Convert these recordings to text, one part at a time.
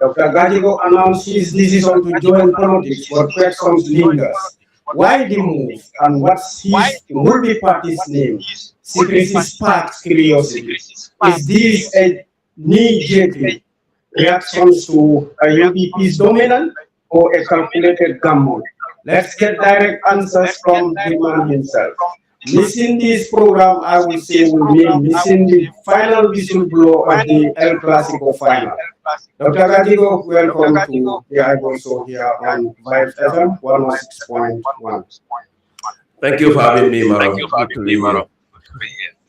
Dr. Gajigo announced his decision to join politics, but questions lingers. Why the move and what's his multi-party's name? Secrecy sparks curiosity. Is this a knee-jerk reactions to a UDP's dominance or a calculated gamble? Let's get direct answers from the man himself. Missing this program, I would say, will mean missing the final whistleblower of the El Clasico final. Dr. Gadigo, welcome to the Eyeball Show here on Vibe FM 106.1. Thank you for having me, Maro. Good to be here.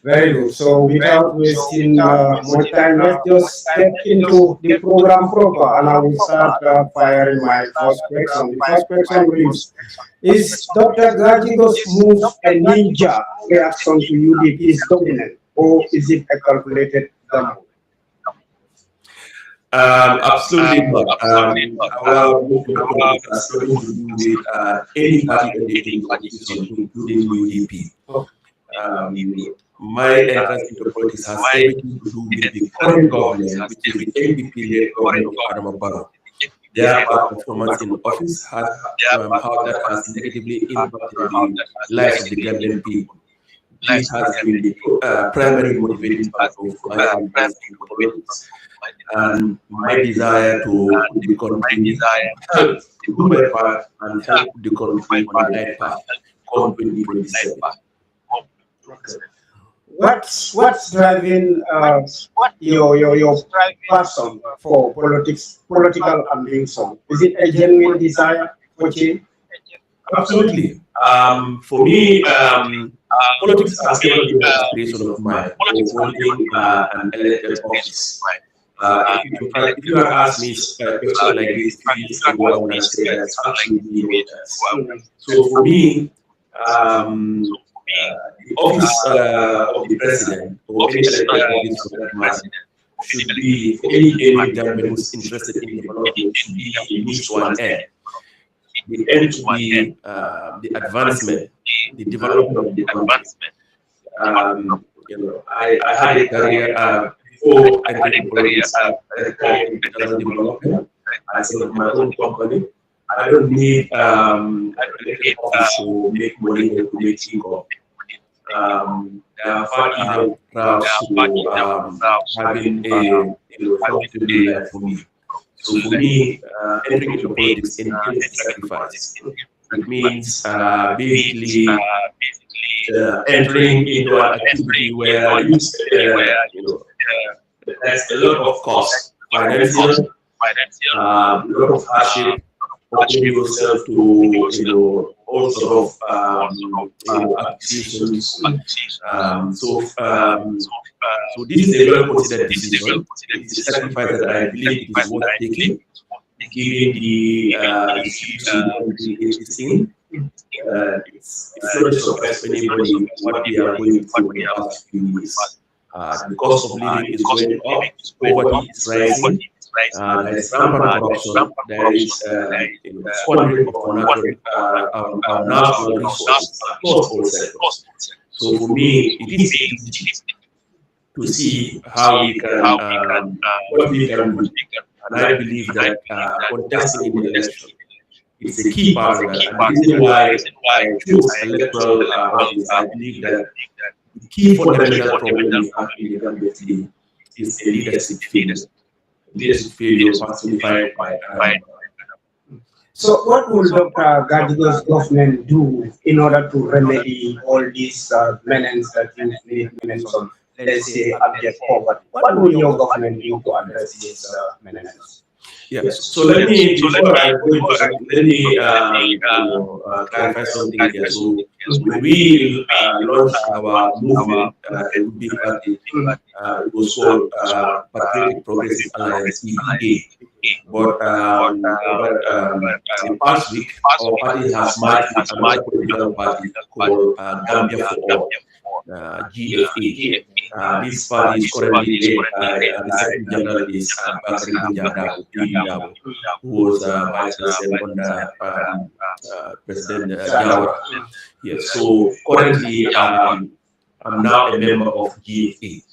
Very good. So without wasting more time, let's just step into the program proper, and I will start firing my first question. The first question reads, is Dr. Gajigo's move a ninja reaction to UDP's dominance, or is it a calculated gamble? Absolutely not. Our movement has nothing to do with any party anything politician, including UDP. My entrance into politics has everything to do with the current government, which is the NDP-led government of Adama Barrow. Their performance in office has how that has negatively impacted the lives of the Gambian people. This has been the primary motivating factor for my entrance into politics. And my desire to the country, help to do my part and help the country on the right path, come 2027. What's driving your passion for political ambition? Is it a genuine desire for change? Absolutely. For me, politics has never been an aspiration of mine. Holding an elected office. If you had asked me a question like this 3 years ago, I would have said that's absolutely no. So for me, the office of the president or any elected office for that matter should be for any government who's interested in development should be a means to an end. The end to be the advancement, the development of the advancement. I had a career before I had a career in development. I set up my own company. I don't need an elected office to make money or to make income. They are far easier routes to having a comfortable life for me. So for me, entering into politics entails sacrifice. It means basically entering into an activity where there's a lot of cost, financial, a lot of hardship, opening yourself to all sort of acquisitions. So this is a well-considered decision. It's a sacrifice that I believe is worth taking, given the institution it is in. It's not a surprise to anybody what we are going through in the past few years. The cost of living is going up, poverty is rising. There is rampant corruption. There is squandering of our national resources across all sectors. So for me, it is to see how we can, what we can do. And I believe that contesting in the election is a key part of that. And the reason why I chose electoral office, I believe that the key fundamental problem we have in the Gambia today is a leadership failure. Leadership failure personified by So what will Dr. Gadigo's government do in order to remedy all these menaces that you mentioned? Let's say abject poverty. What will your government do to address these menaces? Yes. So let me before I go into that, let me clarify something here. So when we launched our movement, it big party, it was called Patriotic Progressive Alliance (PPA). But in past week, our party has merged with another political party called Gambia for All. GFA. This party is currently led by the Secretary General is Bakari Dabo, who was Vice President under President Jawara. Yes, so currently I'm now a member of GFA.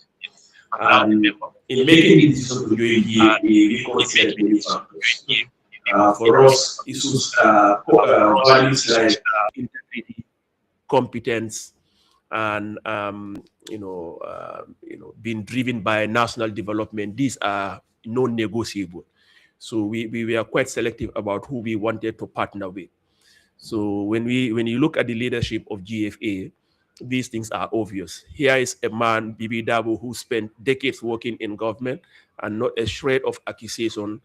in making the decision to join GFA, we considered many factors. For us, issues, values like integrity, competence, and being driven by national development. These are non-negotiable. So we were quite selective about who we wanted to partner with. So when you look at the leadership of GFA, these things are obvious. Here is a man, Bibi Dabo, who spent decades working in government and not a shred of accusation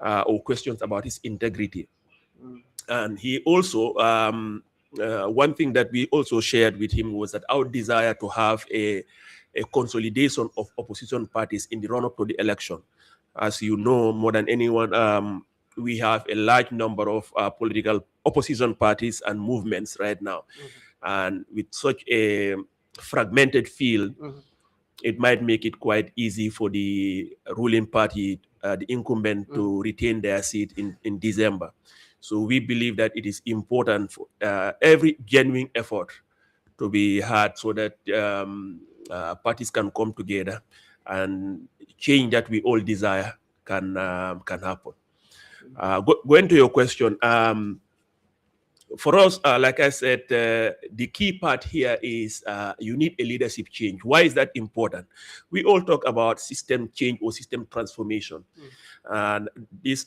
or questions about his integrity. And he also, one thing that we also shared with him was that our desire to have a consolidation of opposition parties in the run-up to the election. As you know, more than anyone, we have a large number of political opposition parties and movements right now. And with such a fragmented field, it might make it quite easy for the ruling party, the incumbent, to retain their seat in December. So we believe that it is important for every genuine effort to be had so that parties can come together and change that we all desire can happen. Going to your question, for us, like I said, the key part here is you need a leadership change. Why is that important? We all talk about system change or system transformation. And this,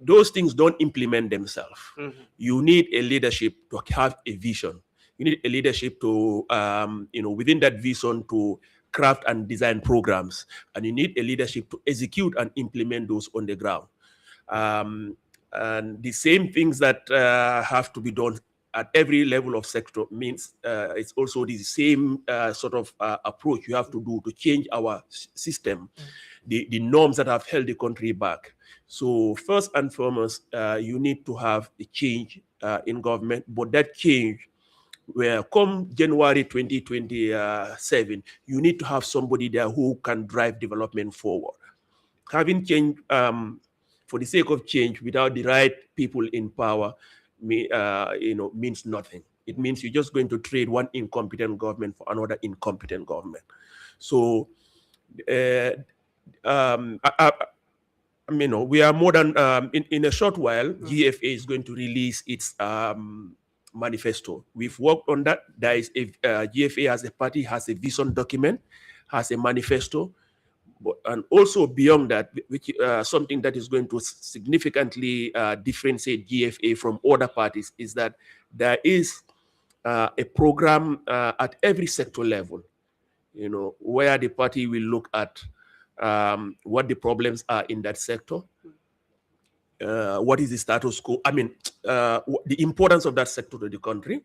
those things don't implement themselves. You need a leadership to have a vision. You need a leadership to, within that vision, to craft and design programs. And you need a leadership to execute and implement those on the ground. And the same things that have to be done at every level of sector means it's also the same sort of approach you have to do to change our system, the norms that have held the country back. So first and foremost, you need to have a change in government, but that change, where come January 2027, you need to have somebody there who can drive development forward. Having change for the sake of change without the right people in power, means nothing. It means you're just going to trade one incompetent government for another incompetent government. So, we are more than in a short while. GFA is going to release its manifesto. We've worked on that. There is GFA as a party has a vision document, has a manifesto. And also beyond that, which something that is going to significantly differentiate GFA from other parties, is that there is a program at every sector level, where the party will look at what the problems are in that sector, what is the status quo, the importance of that sector to the country,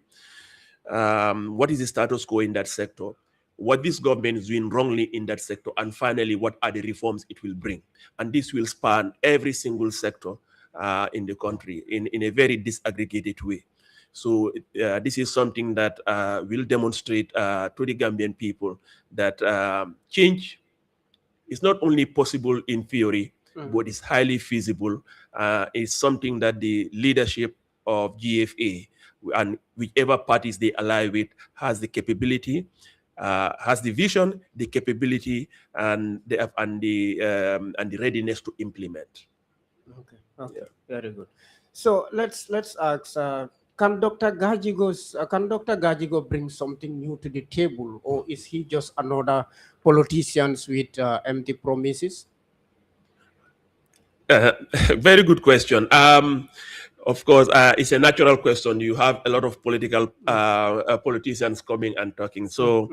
what is the status quo in that sector, what this government is doing wrongly in that sector, and finally, what are the reforms it will bring. And this will span every single sector in the country in a very disaggregated way. So this is something that will demonstrate to the Gambian people that change is not only possible in theory, but it's highly feasible. It's something that the leadership of GFA and whichever parties they ally with has the capability, has the vision, the capability, and the readiness to implement. Okay. Yeah. Very good. So let's ask. Can Dr. Gajigo bring something new to the table, or is he just another politician with empty promises? Very good question. Of course, it's a natural question. You have a lot of politicians coming and talking. So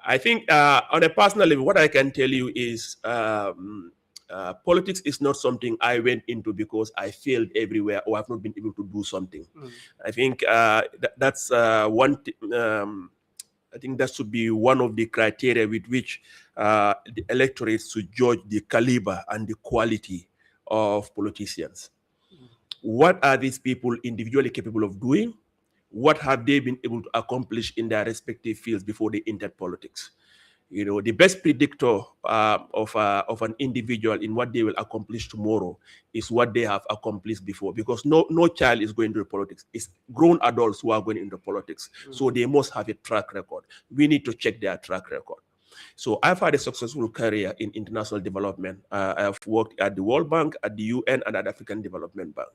I think on a personal level, what I can tell you is politics is not something I went into because I failed everywhere or I've not been able to do something. I think that's one I think that should be one of the criteria with which the electorate should judge the caliber and the quality of politicians. What are these people individually capable of doing? What have they been able to accomplish in their respective fields before they entered politics? The best predictor of an individual in what they will accomplish tomorrow is what they have accomplished before, because no child is going to politics. It's grown adults who are going into politics. So they must have a track record. We need to check their track record. So I've had a successful career in international development. I have worked at the World Bank, at the UN, and at African Development Bank.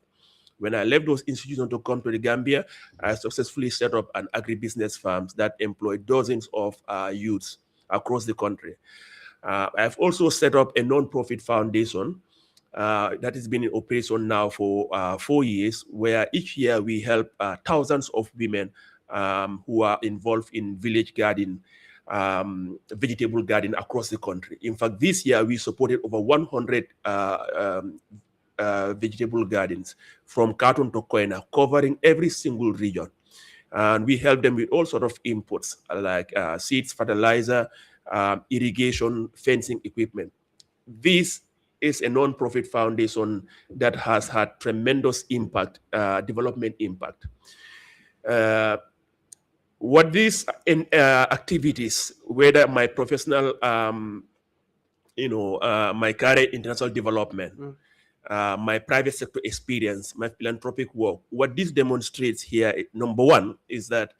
When I left those institutions to come to the Gambia, I successfully set up an agribusiness farm that employed dozens of youths across the country. I've also set up a non-profit foundation that has been in operation now for 4 years, where each year we help thousands of women who are involved in village garden, vegetable garden across the country. In fact, this year we supported over 100 vegetable gardens from Katun to Koina, covering every single region. And we help them with all sort of inputs like seeds, fertilizer, irrigation, fencing equipment. This is a non-profit foundation that has had tremendous impact, development impact. What these activities, whether my professional, my career international development, my private sector experience, my philanthropic work, what this demonstrates here, number one, is that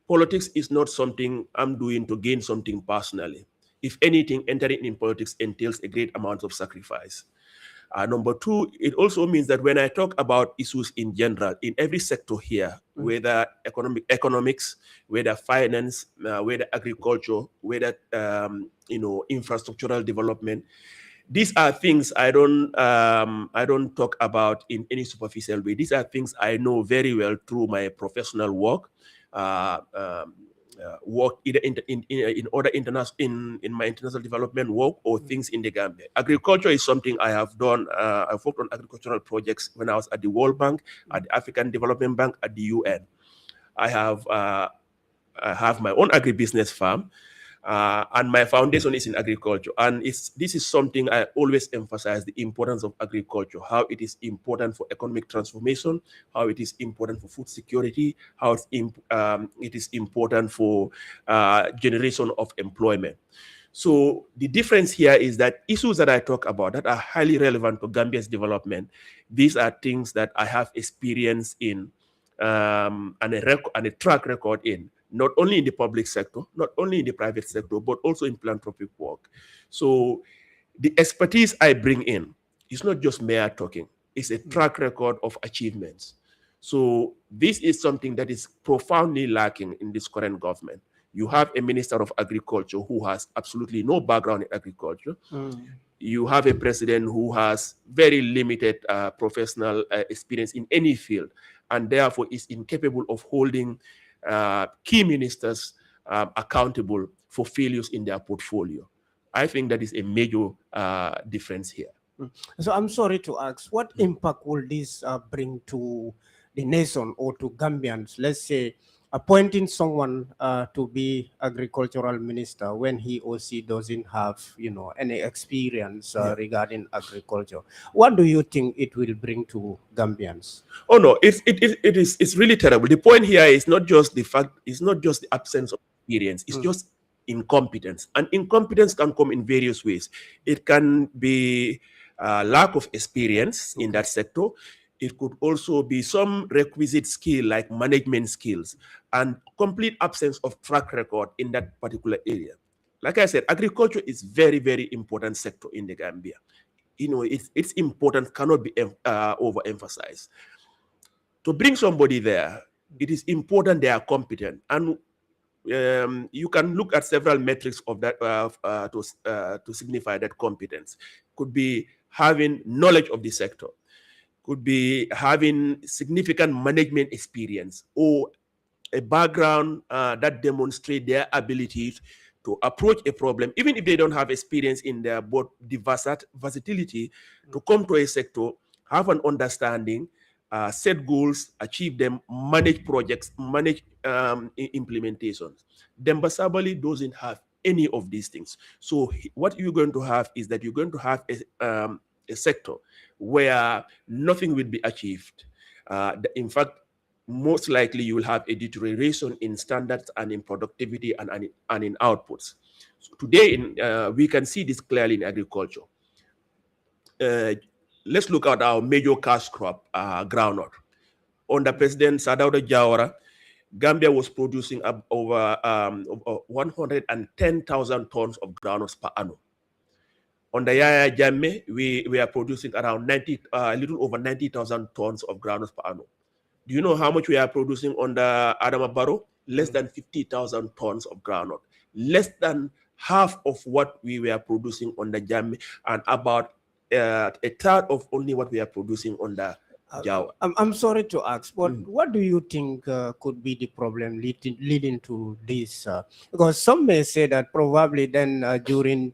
politics is not something I'm doing to gain something personally. If anything, entering in politics entails a great amount of sacrifice. Number two, it also means that when I talk about issues in general, in every sector here, whether economics, whether finance, whether agriculture, whether infrastructural development, these are things I don't talk about in any superficial way. These are things I know very well through my professional work. Work either in my international development work or things in the Gambia. Agriculture is something I have done. I've worked on agricultural projects when I was at the World Bank, at the African Development Bank, at the UN. I have my own agribusiness farm, and my foundation is in agriculture. And this is something I always emphasize: the importance of agriculture, how it is important for economic transformation, how it is important for food security, how it is important for generation of employment. So the difference here is that issues that I talk about that are highly relevant to Gambia's development, these are things that I have experience in and a track record in, not only in the public sector, not only in the private sector, but also in philanthropic work. So the expertise I bring in is not just mere talking, it's a track record of achievements. So this is something that is profoundly lacking in this current government. You have a minister of agriculture who has absolutely no background in agriculture. You have a president who has very limited professional experience in any field, and therefore is incapable of holding key ministers accountable for failures in their portfolio. I think that is a major difference here. So I'm sorry to ask, what impact will this bring to the nation or to Gambians? Let's say appointing someone to be agricultural minister when he or she doesn't have, any experience regarding agriculture. What do you think it will bring to Gambians? Oh no, it's really terrible. The point here is not just the fact, it's not just the absence of experience, it's just incompetence. And incompetence can come in various ways. It can be lack of experience in that sector. It could also be some requisite skill like management skills and complete absence of track record in that particular area. Like I said, agriculture is very, very important sector in the Gambia. Its importance cannot be overemphasized. To bring somebody there, it is important they are competent. And you can look at several metrics of that to signify that competence. Could be having knowledge of the sector, could be having significant management experience, or a background that demonstrate their ability to approach a problem, even if they don't have experience in their both the versatility, to come to a sector, have an understanding, set goals, achieve them, manage projects, manage implementations. Demba Sabali doesn't have any of these things. So what you're going to have is that you're going to have a sector where nothing will be achieved. In fact, most likely you will have a deterioration in standards and in productivity and in outputs. So today, we can see this clearly in agriculture. Let's look at our major cash crop, groundnut. Under President Sadauda Jawara, Gambia was producing over 110,000 tons of groundnuts per annum. Under Yaya Jammeh, we are producing around a little over 90,000 tons of groundnuts per annum. Do you know how much we are producing under Adama Barrow? Less than 50,000 tons of groundnut. Less than half of what we were producing under Jammeh, and about a third of only what we are producing under Jawa. I'm sorry to ask, but what do you think could be the problem leading to this? Because some may say that probably then during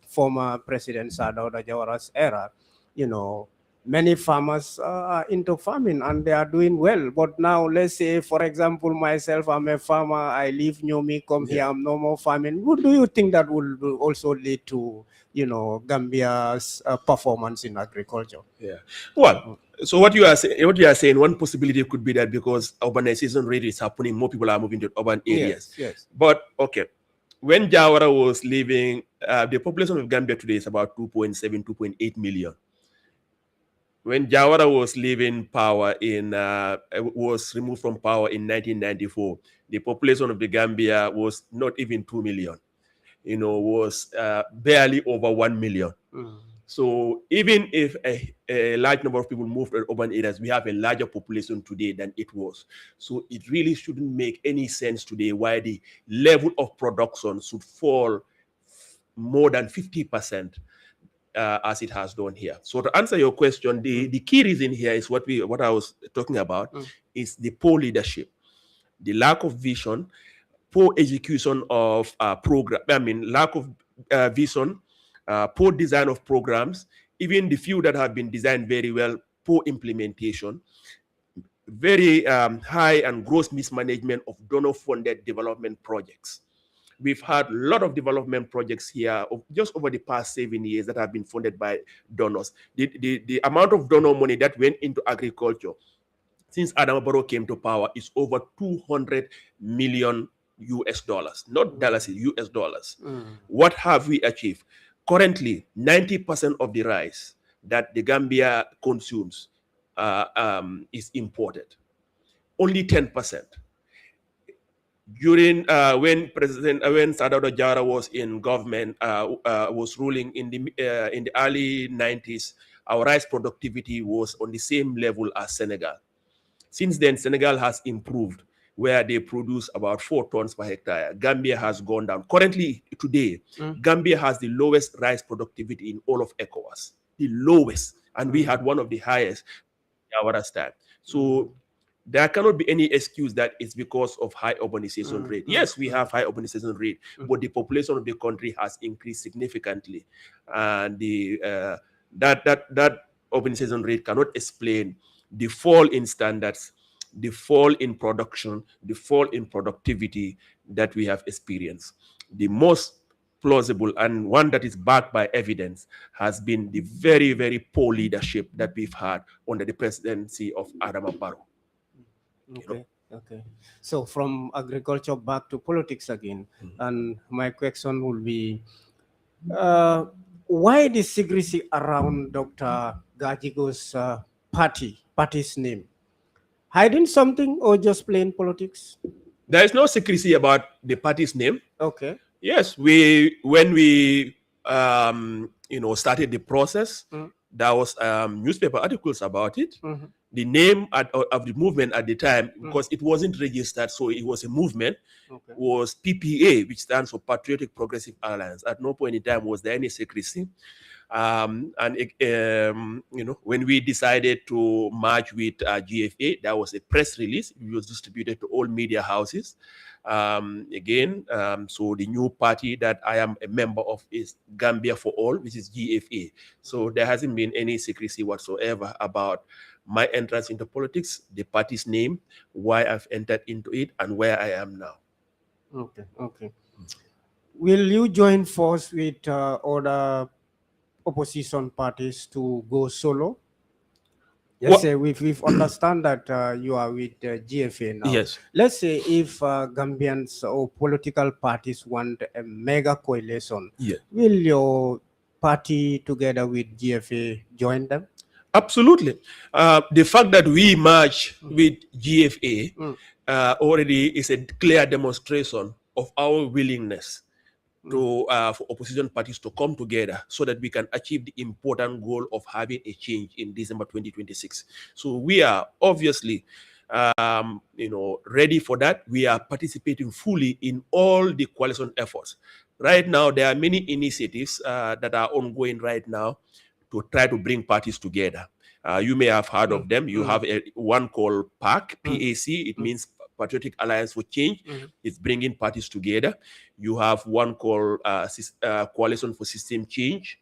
former President Sadauda Jawara's era, you know, many farmers are into farming and they are doing well. But now, let's say, for example, myself, I'm a farmer, I leave Nyomi, come here, I'm no more farming. What do you think that will also lead to, you know, Gambia's performance in agriculture? Yeah. Well, so what you are saying, one possibility could be that because urbanization rate is happening, more people are moving to urban areas. Yes. But okay, when Jawara was living, the population of Gambia today is about 2.7, 2.8 million. When Jawara was leaving power was removed from power in 1994, the population of the Gambia was not even 2 million. You know, was barely over 1 million. So even if a large number of people moved to urban areas, we have a larger population today than it was. So it really shouldn't make any sense today why the level of production should fall more than 50%. As it has done here. So to answer your question, the key reason here is what I was talking about is the poor leadership, the lack of vision, poor execution of program. I mean, lack of vision, poor design of programs, even the few that have been designed very well, poor implementation, very high and gross mismanagement of donor-funded development projects. We've had a lot of development projects here just over the past 7 years that have been funded by donors. The amount of donor money that went into agriculture since Adama Barrow came to power is over 200 million US dollars, not dollars, US dollars. What have we achieved? Currently, 90% of the rice that the Gambia consumes is imported. Only 10%. During when Sadauda Jawara was in government, was ruling in the early 90s, our rice productivity was on the same level as Senegal. Since then, Senegal has improved, where they produce about 4 tons per hectare. Gambia has gone down. Currently, today, Gambia has the lowest rice productivity in all of ECOWAS, the lowest, and we had one of the highest in our time. So there cannot be any excuse that it's because of high urbanization rate. Yes, we have high urbanization rate, but the population of the country has increased significantly, and that urbanization rate cannot explain the fall in standards, the fall in production, the fall in productivity that we have experienced. The most plausible and one that is backed by evidence has been the very, very poor leadership that we've had under the presidency of Adama Barrow. Okay. So from agriculture back to politics again, and my question will be, why the secrecy around Dr. Gajigo's party's name? Hiding something or just plain politics? There is no secrecy about the party's name. Okay. Yes, when we started the process, there was newspaper articles about it. The name of the movement at the time, because it wasn't registered, so it was a movement, was PPA, which stands for Patriotic Progressive Alliance. At no point in time was there any secrecy. When we decided to merge with GFA, there was a press release. It was distributed to all media houses. So the new party that I am a member of is Gambia for All, which is GFA. So there hasn't been any secrecy whatsoever about my entrance into politics, the party's name, why I've entered into it, and where I am now. Okay. Will you join force with other opposition parties to go solo? Yes, we've understand that you are with GFA now. Yes. Let's say if Gambians or political parties want a mega coalition, will your party together with GFA join them? Absolutely. The fact that we merge with GFA already is a clear demonstration of our willingness to for opposition parties to come together so that we can achieve the important goal of having a change in December 2026. So we are obviously ready for that. We are participating fully in all the coalition efforts. Right now, there are many initiatives that are ongoing right now to try to bring parties together. You may have heard of them. You have one called PAC. It means Patriotic Alliance for Change. It's bringing parties together. You have one called Coalition for System Change.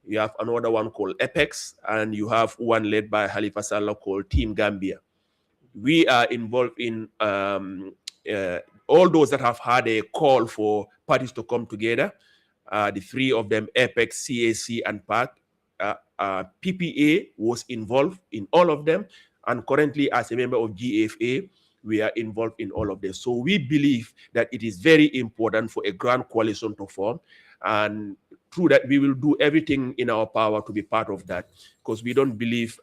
You have another one called EPEX, and you have one led by Halifa Sallah called Team Gambia. We are involved in all those that have had a call for parties to come together. The three of them, EPEX, CAC, and PAC. PPA was involved in all of them, and currently, as a member of GFA, we are involved in all of this. So we believe that it is very important for a grand coalition to form, and through that, we will do everything in our power to be part of that, because we don't believe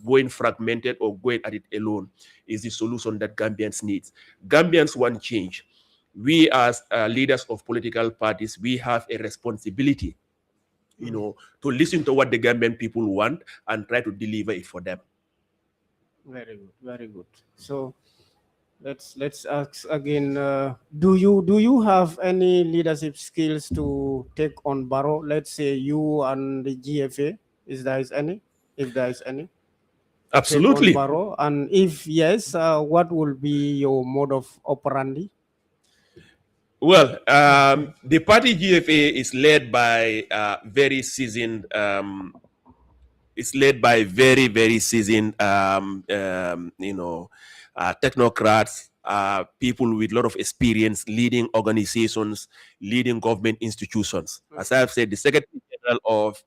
going fragmented or going at it alone is the solution that Gambians need. Gambians want change. We, as leaders of political parties, we have a responsibility, to listen to what the Gambian people want and try to deliver it for them. Very good, very good. So let's ask again. Do you have any leadership skills to take on Barrow? Let's say you and the GFA. If there is any? Absolutely. Take on Barrow, and if yes, what will be your mode of operandi? Well, the party GFA is led by very seasoned. It's led by very, very seasoned, technocrats, people with a lot of experience leading organizations, leading government institutions. As I've said, the Secretary General of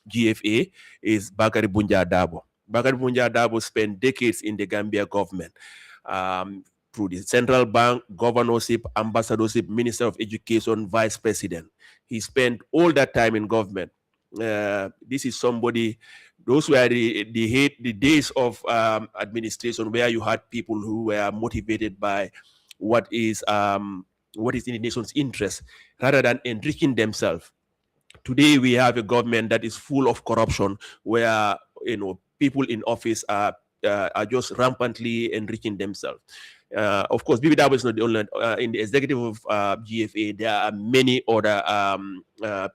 GFA is Bakari Bunja Dabo. Bakari Bunja Dabo spent decades in the Gambia government. Through the central bank, governorship, ambassadorship, minister of education, vice president. He spent all that time in government. This is somebody, those were the days of administration where you had people who were motivated by what is in the nation's interest rather than enriching themselves. Today we have a government that is full of corruption, where people in office are just rampantly enriching themselves. Of course, Bibi Dabo is not the only. In the executive of GFA, there are many other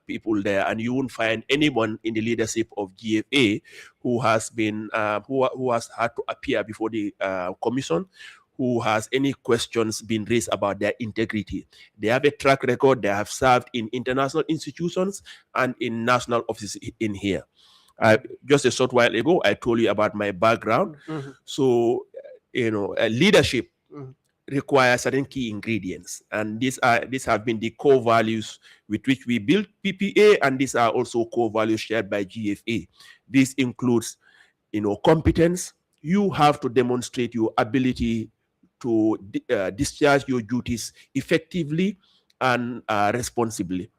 people there, and you won't find anyone in the leadership of GFA who has been who has had to appear before the commission, who has any questions been raised about their integrity. They have a track record. They have served in international institutions and in national offices in here. Just a short while ago, I told you about my background. So, leadership requires certain key ingredients, and these have been the core values with which we build PPA, and these are also core values shared by GFA. This includes, competence. You have to demonstrate your ability to discharge your duties effectively and responsibly.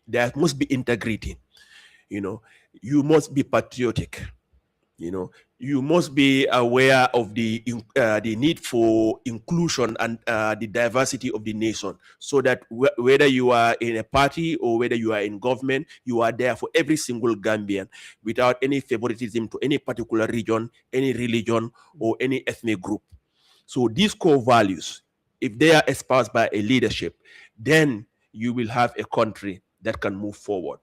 There must be integrity. You must be patriotic. You must be aware of the need for inclusion and the diversity of the nation, so that whether you are in a party or whether you are in government, you are there for every single Gambian without any favoritism to any particular region, any religion, or any ethnic group. So these core values, if they are espoused by a leadership, then you will have a country that can move forward.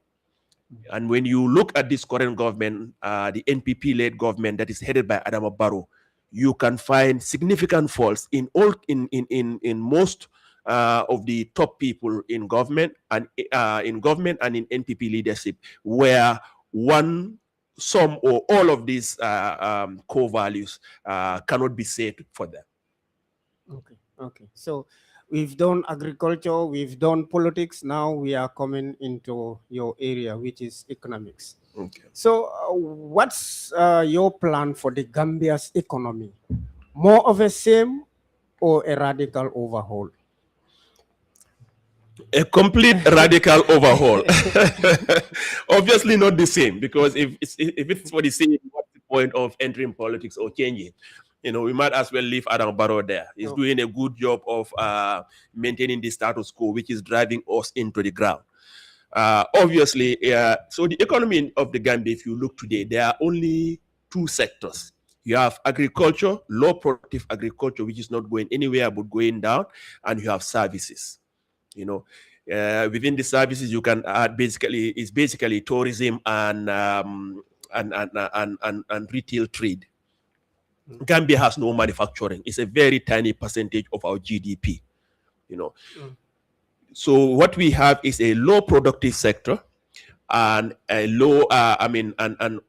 And when you look at this current government, the NPP-led government that is headed by Adama Barrow, you can find significant faults in most of the top people in government and in NPP leadership, where some or all of these core values cannot be said for them. Okay. So we've done agriculture, we've done politics. Now we are coming into your area, which is economics. Okay. So what's your plan for the Gambia's economy? More of the same or a radical overhaul? A complete radical overhaul. Obviously not the same, because if it's for the same, what's the point of entering politics or changing? We might as well leave Adam Barrow there. He's doing a good job of maintaining the status quo, which is driving us into the ground. Obviously, so the economy of the Gambia, if you look today, there are only two sectors. You have agriculture, low productive agriculture, which is not going anywhere but going down, and you have services. Within the services, you can add basically tourism and retail trade. Gambia has no manufacturing. It's a very tiny percentage of our GDP. So what we have is a low productive sector and a low, and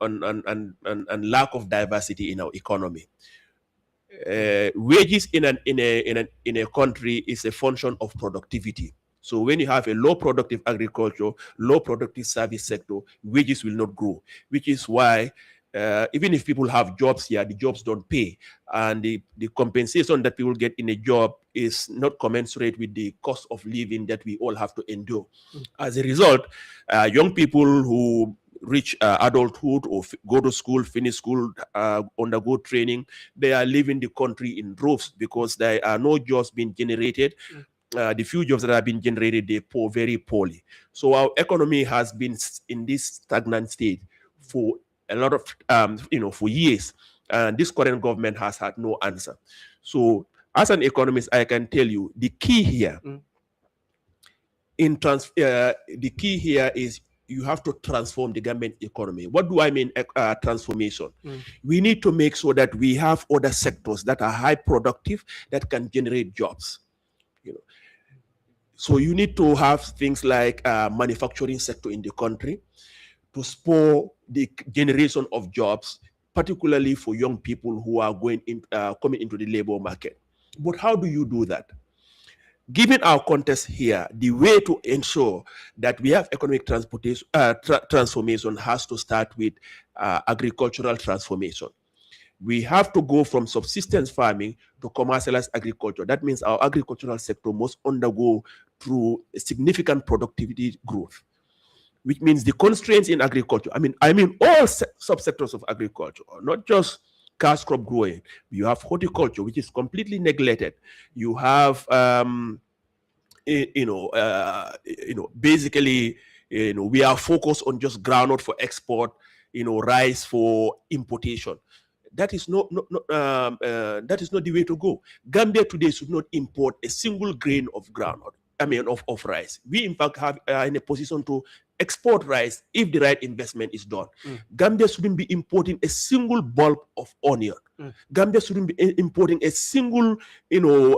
lack of diversity in our economy. Wages in a country is a function of productivity. So when you have a low productive agriculture, low productive service sector, wages will not grow, which is why even if people have jobs here, the jobs don't pay. And the compensation that people get in a job is not commensurate with the cost of living that we all have to endure. As a result, young people who reach adulthood or go to school, finish school, undergo training, they are leaving the country in droves because there are no jobs being generated. The few jobs that have been generated, they poor very poorly. So our economy has been in this stagnant state for a lot of for years, and this current government has had no answer. So as an economist, I can tell you the key here the key here is you have to transform the government economy. What do I mean transformation? We need to make sure that we have other sectors that are high productive, that can generate jobs. So you need to have things like manufacturing sector in the country to spur the generation of jobs, particularly for young people who are coming into the labor market. But how do you do that? Given our context here, the way to ensure that we have economic transformation has to start with agricultural transformation. We have to go from subsistence farming to commercialized agriculture. That means our agricultural sector must undergo through a significant productivity growth, which means the constraints in agriculture. I mean all subsectors of agriculture, not just cash crop growing. You have horticulture, which is completely neglected. You have basically we are focused on just groundnut for export, rice for importation. That is not the way to go. Gambia today should not import a single grain of groundnut. Of rice. We in fact have in a position to export rice if the right investment is done. Gambia shouldn't be importing a single bulb of onion. Gambia shouldn't be importing a single kilo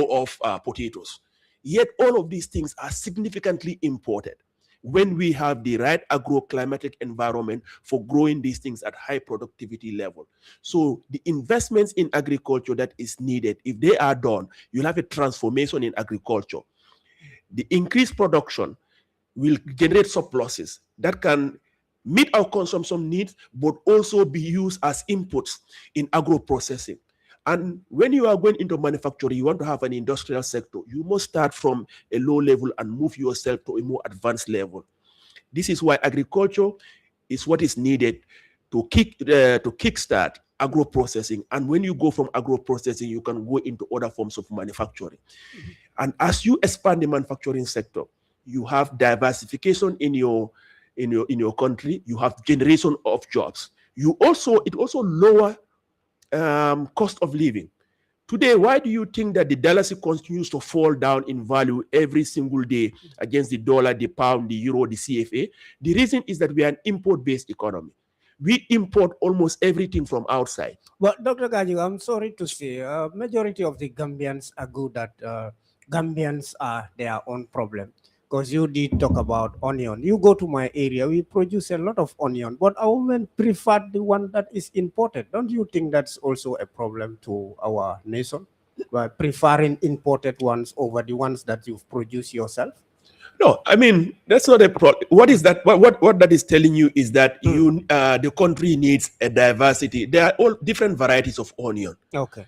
of potatoes. Yet all of these things are significantly imported when we have the right agroclimatic environment for growing these things at high productivity level. So the investments in agriculture that is needed, if they are done, you'll have a transformation in agriculture. The increased production will generate surpluses that can meet our consumption needs, but also be used as inputs in agro-processing. And when you are going into manufacturing, you want to have an industrial sector, you must start from a low level and move yourself to a more advanced level. This is why agriculture is what is needed to kickstart agro-processing. And when you go from agro-processing, you can go into other forms of manufacturing. And as you expand the manufacturing sector, you have diversification in your country, you have generation of jobs. It also lower cost of living. Today, why do you think that the dollar continues to fall down in value every single day against the dollar, the pound, the euro, the CFA? The reason is that we are an import-based economy. We import almost everything from outside. Well, Dr. Gaji, I'm sorry to say, majority of the Gambians agree that Gambians are their own problem. Because you did talk about onion. You go to my area, we produce a lot of onion, but our women prefer the one that is imported. Don't you think that's also a problem to our nation? By preferring imported ones over the ones that you've produced yourself? No, I mean, that's not a problem. What is that? What that is telling you is that the country needs a diversity. There are all different varieties of onion. Okay.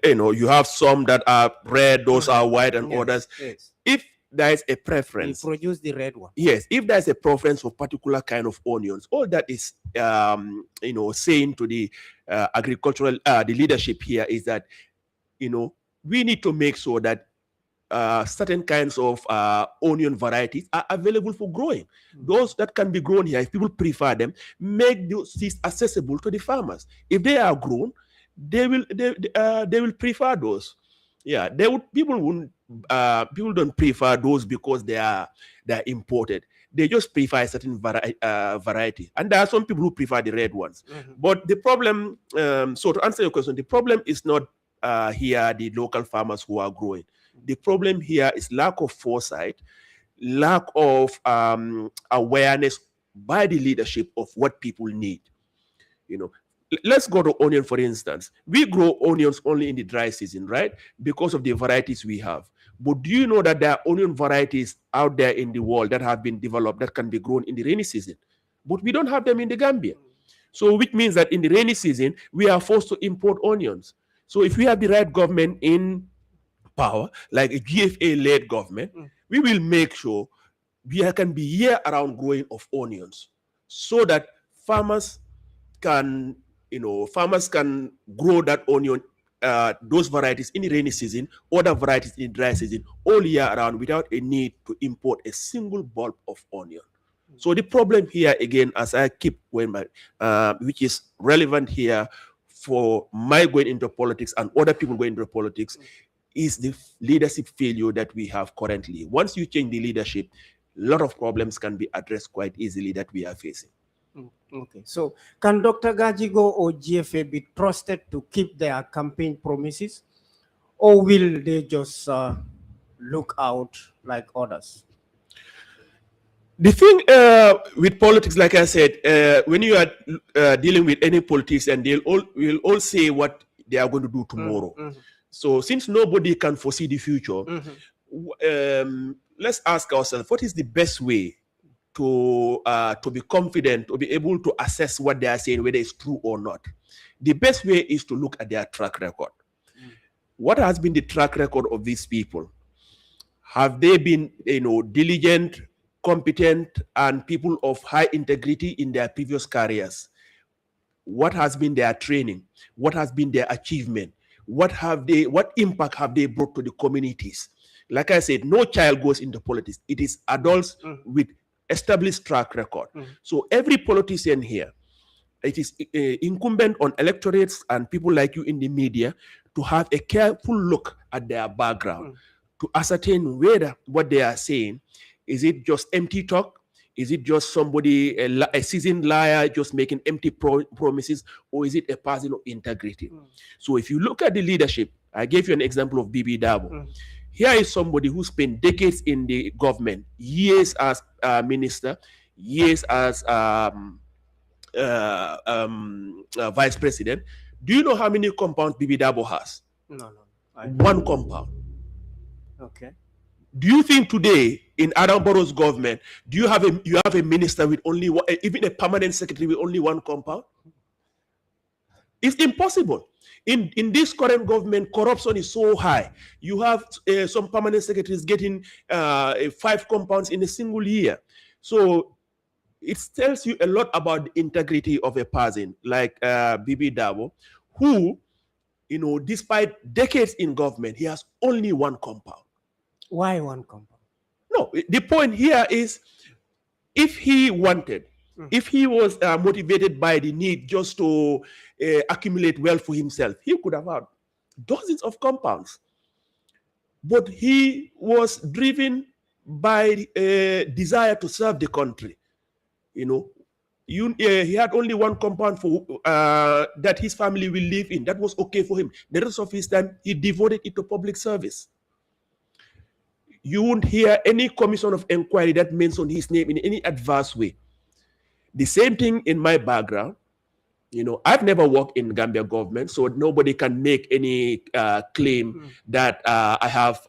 You have some that are red, those are white, and Yes, others. yes. If there is a We preference, produce the red one. yes, if there's a preference for particular kind of onions, all that is, saying to the agricultural, the leadership here is that, we need to make sure that certain kinds of onion varieties are available for growing. Those that can be grown here, if people prefer them, make these accessible to the farmers. If they are grown, they will prefer those. Yeah, people don't prefer those because they're imported. They just prefer a certain variety, and there are some people who prefer the red ones. But the problem, so to answer your question, the problem is not here the local farmers who are growing. The problem here is lack of foresight, lack of awareness by the leadership of what people need. Let's go to onion, for instance. We grow onions only in the dry season, right? Because of the varieties we have. But do you know that there are onion varieties out there in the world that have been developed that can be grown in the rainy season? But we don't have them in the Gambia. So which means that in the rainy season, we are forced to import onions. So if we have the right government in power, like a GFA-led government, we will make sure there can be year-round growing of onions, so that farmers can grow that onion, those varieties in the rainy season, other varieties in the dry season, all year round, without a need to import a single bulb of onion. So the problem here, again, as I keep going back, which is relevant here for my going into politics and other people going into politics, is the leadership failure that we have currently. Once you change the leadership, a lot of problems can be addressed quite easily that we are facing. Okay, so can Dr. Gajigo or GFA be trusted to keep their campaign promises, or will they just look out like others? The thing with politics, like I said, when you are dealing with any politician, will all say what they are going to do tomorrow. So since nobody can foresee the future, let's ask ourselves, what is the best way to be confident, to be able to assess what they are saying, whether it's true or not? The best way is to look at their track record. What has been the track record of these people? Have they been, diligent, competent, and people of high integrity in their previous careers? What has been their training? What has been their achievement? What impact have they brought to the communities? Like I said, no child goes into politics. It is adults with established track record. So every politician here, it is incumbent on electorates and people like you in the media to have a careful look at their background, to ascertain whether what they are saying, is it just empty talk? Is it just somebody, a seasoned liar, just making empty promises, or is it a person of integrity? So if you look at the leadership, I gave you an example of Bibi Dabo. Here is somebody who spent decades in the government, years as minister, years as vice president. Do you know how many compounds Bibi Dabo has? No. One compound. Okay. Do you think today in Adam Barrow's government, do you have a minister with only one, even a permanent secretary with only one compound? It's impossible. In this current government, corruption is so high. You have some permanent secretaries getting 5 compounds in a single year. So it tells you a lot about the integrity of a person like Bibi Dabo, who, despite decades in government, he has only one compound. Why one compound? No, the point here is, if he wanted, if he was motivated by the need just to accumulate wealth for himself, he could have had dozens of compounds. But he was driven by a desire to serve the country. He had only one compound for that his family will live in. That was okay for him. The rest of his time, he devoted it to public service. You won't hear any commission of inquiry that mentions his name in any adverse way. The same thing in my background. I've never worked in Gambia government, so nobody can make any claim that I have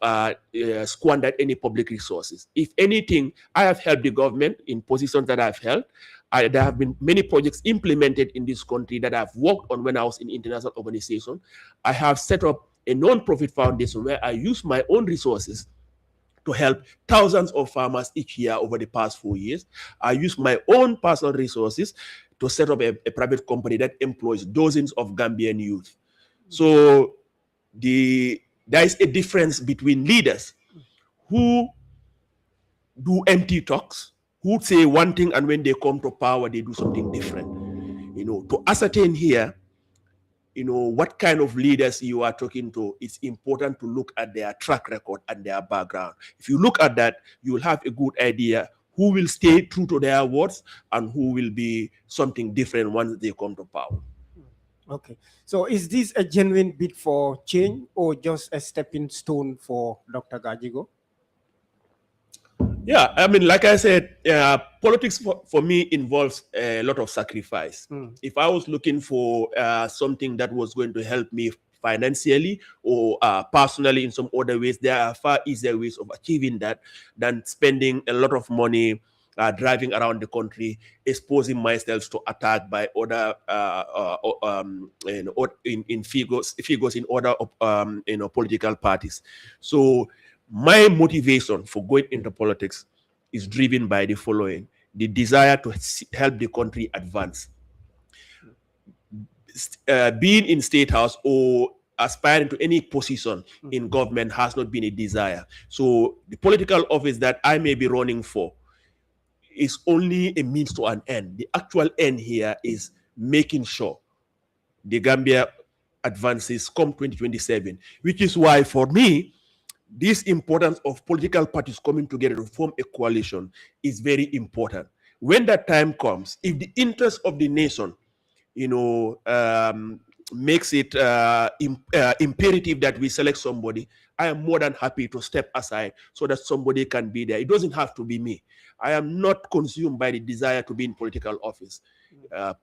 squandered any public resources. If anything, I have helped the government in positions that I've held. There have been many projects implemented in this country that I've worked on when I was in international organization. I have set up a non-profit foundation where I use my own resources to help thousands of farmers each year over the past 4 years. I use my own personal resources to set up a private company that employs dozens of Gambian youth. So there is a difference between leaders who do empty talks, who say one thing and when they come to power, they do something different. To ascertain here, what kind of leaders you are talking to, it's important to look at their track record and their background. If you look at that, you will have a good idea who will stay true to their words and who will be something different once they come to power. Okay. So is this a genuine bid for change or just a stepping stone for Dr. Gajigo? Yeah, I mean, like I said, politics for me involves a lot of sacrifice. If I was looking for something that was going to help me financially or personally in some other ways, there are far easier ways of achieving that than spending a lot of money driving around the country, exposing myself to attack by other in figures in other political parties. So my motivation for going into politics is driven by the following: the desire to help the country advance. Being in State House or aspiring to any position in government has not been a desire. So the political office that I may be running for is only a means to an end. The actual end here is making sure the Gambia advances come 2027, which is why for me, this importance of political parties coming together to form a coalition is very important. When that time comes, if the interest of the nation, makes it imperative that we select somebody, I am more than happy to step aside so that somebody can be there. It doesn't have to be me. I am not consumed by the desire to be in political office.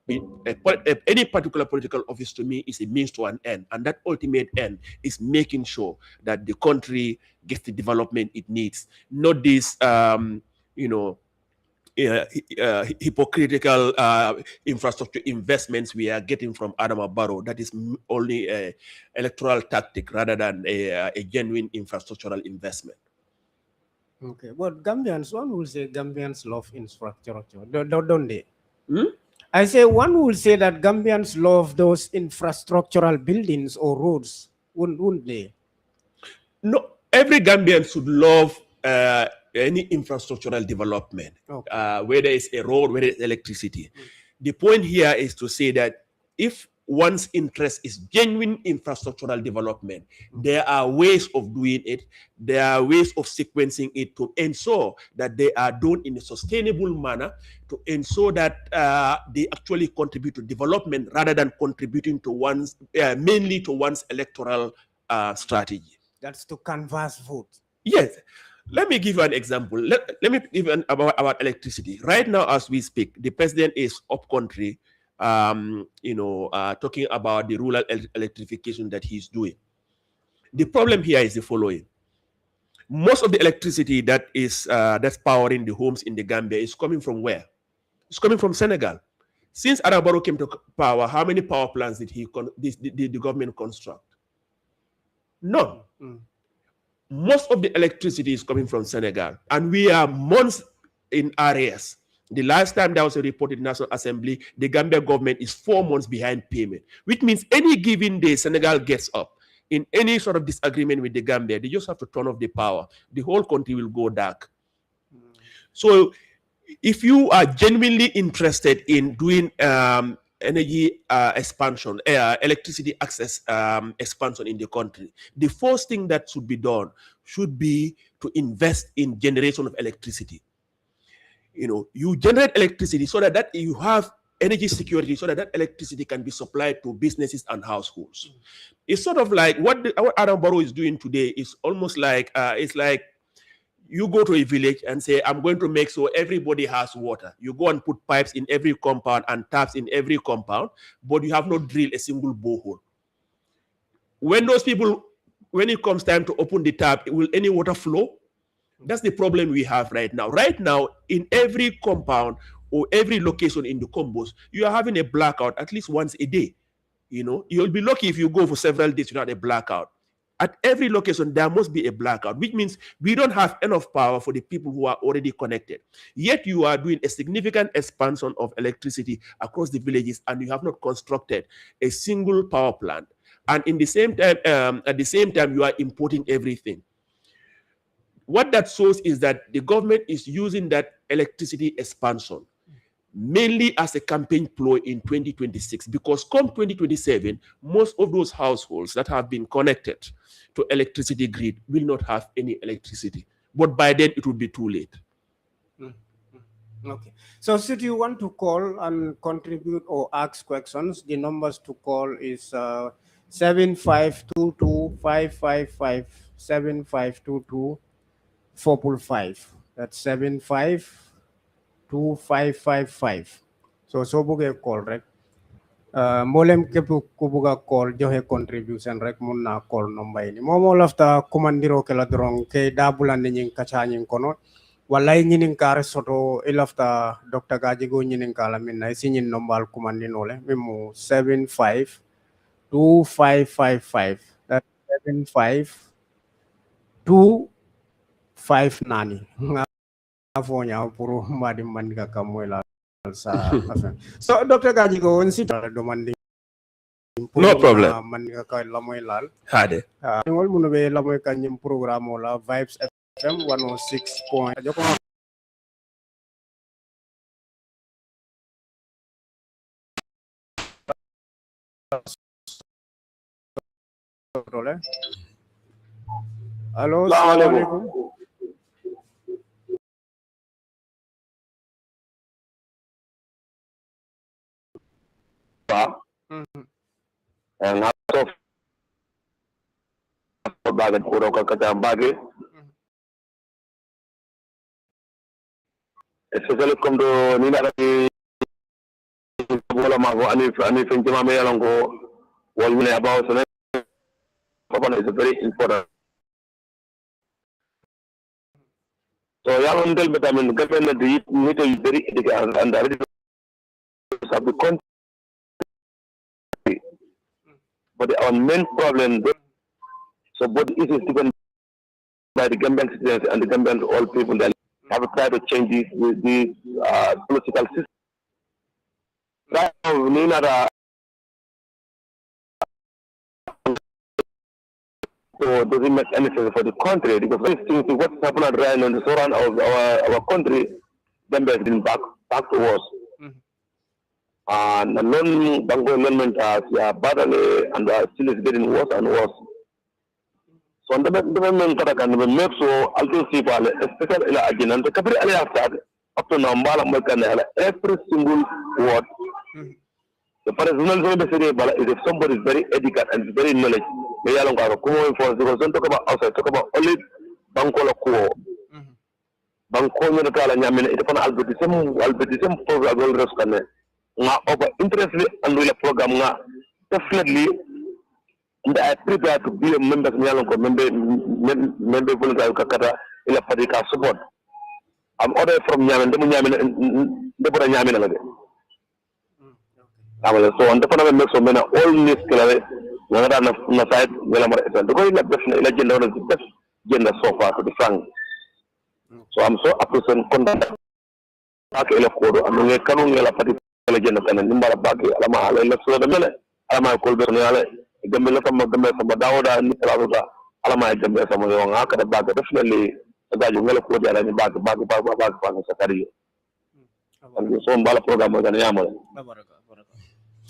Any particular political office to me is a means to an end, and that ultimate end is making sure that the country gets the development it needs, not this hypocritical infrastructure investments we are getting from Adama Barrow. That is only an electoral tactic rather than a genuine infrastructural investment. Okay, but Gambians, one will say Gambians love infrastructure, don't they? I say one will say that Gambians love those infrastructural buildings or roads, wouldn't they? No, every Gambian should love any infrastructural development, whether it's a road, whether it's electricity. The point here is to say that if one's interest is genuine infrastructural development, there are ways of doing it. There are ways of sequencing it to ensure that they are done in a sustainable manner, to ensure that they actually contribute to development rather than contributing to mainly to one's electoral strategy. That's to canvass votes. Yes. Let me give you an example. Let me give you about electricity. Right now, as we speak, the president is up country, talking about the rural electrification that he's doing. The problem here is the following: most of the electricity that is that's powering the homes in the Gambia is coming from where? It's coming from Senegal. Since Adama Barrow came to power, how many power plants did the government construct? None. Most of the electricity is coming from Senegal, and we are months in arrears. The last time there was a report in National Assembly, the Gambia government is 4 months behind payment, which means any given day Senegal gets up in any sort of disagreement with the Gambia, they just have to turn off the power. The whole country will go dark. So if you are genuinely interested in doing energy expansion, electricity access expansion in the country, the first thing that should be done should be to invest in generation of electricity. You generate electricity so that you have energy security, so that electricity can be supplied to businesses and households. It's sort of like what Adama Barrow is doing today is almost like it's like you go to a village and say, I'm going to make so everybody has water. You go and put pipes in every compound and taps in every compound, but you have not drilled a single borehole. When it comes time to open the tap, will any water flow? That's the problem we have right now. Right now, in every compound, or every location in the combos, you are having a blackout at least once a day. You'll be lucky if you go for several days without a blackout. At every location, there must be a blackout, which means we don't have enough power for the people who are already connected. Yet you are doing a significant expansion of electricity across the villages, and you have not constructed a single power plant. And in the same time, at the same time, you are importing everything. What that shows is that the government is using that electricity expansion mainly as a campaign ploy in 2026, because come 2027, most of those households that have been connected to electricity grid will not have any electricity. But by then, it will be too late. Okay. So should you want to call and contribute or ask questions, the numbers to call is 7522 That's 752555. So buge call rek. Molem kepu kubuga call johe contribution rek mun na call number ini. Momo lafta komandiro kela drong ke dabulan nying kacanyin kono. Walay nyinin kare soto ilafta Dr. Gajigo nyinin kala min na isi nyin nombal kumandino le mimu 752555. That's 75259. Ngafonya puro madi mandika kamuela sa afen. So Dr. Gajigo on sit domandi. No problem. Mandika ka lamoy lal. Hade. Ngol munu be lamoy kanyim programo la Vibes FM 106 point. Joko Halo, assalamualaikum. Bagat puro kakatambagi. Especially come to Nina wala mago ani fenjama me yalongo wal about so is very important. So yalon del betamin government need to very educated and the country. But our main problem, so both issues given by the government citizens and the government all people that have tried to change the political system. Now, so doesn't make any sense for the country because what's happening right now in the surround of our country, them has been back to us. And the Bango environment has badly and still is getting worse and worse. So the government can make so also see especially again and the capital up to now every single word. The personal is if somebody is very educated and very knowledge, they are going to talk about outside, talk about only Bankola Kuo. Banko na kala nyamin ito pa na albetism program will rest kane nga over interested and will program nga definitely and I prepare to be a member of member volunteer kakata ila padika support. I'm ordered from nyamin de bora nyamin na de. So on the phone make so many all this killer na side wala mara ito. Because ila definitely ila gender is the best gender so far to be frank. So I'm so appreciative content back ila kodo anu nge kanu nge la pati ila gender kana nimbala back alama ala ila so da mele alama ko be ne ala gambe la sama dawda ni traduda alama gambe sama yo nga kada back definitely gaju ngela ko dia ni back pa sa kari. And so mbala program mo kana yamale.